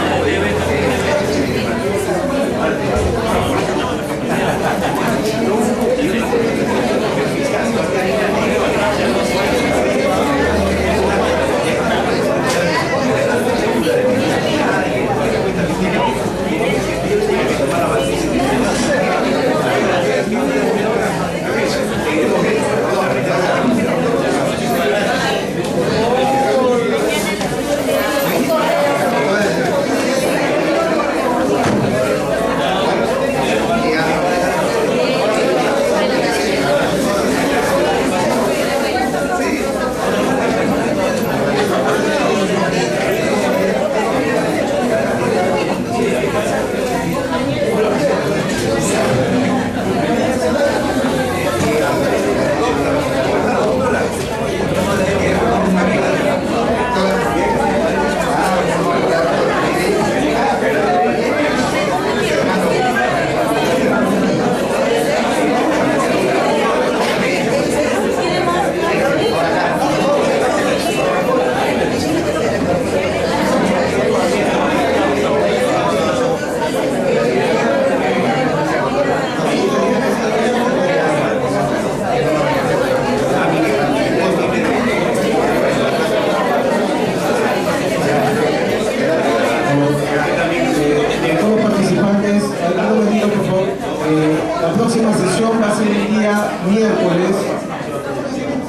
La próxima sesión va a ser el día miércoles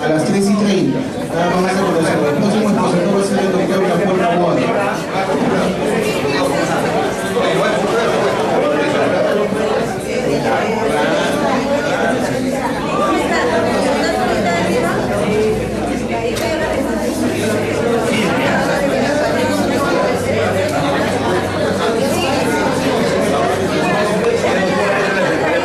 a las 3:30. Nada más a conocer. El próximo expositor va a ser el doctor Leopoldo Bono.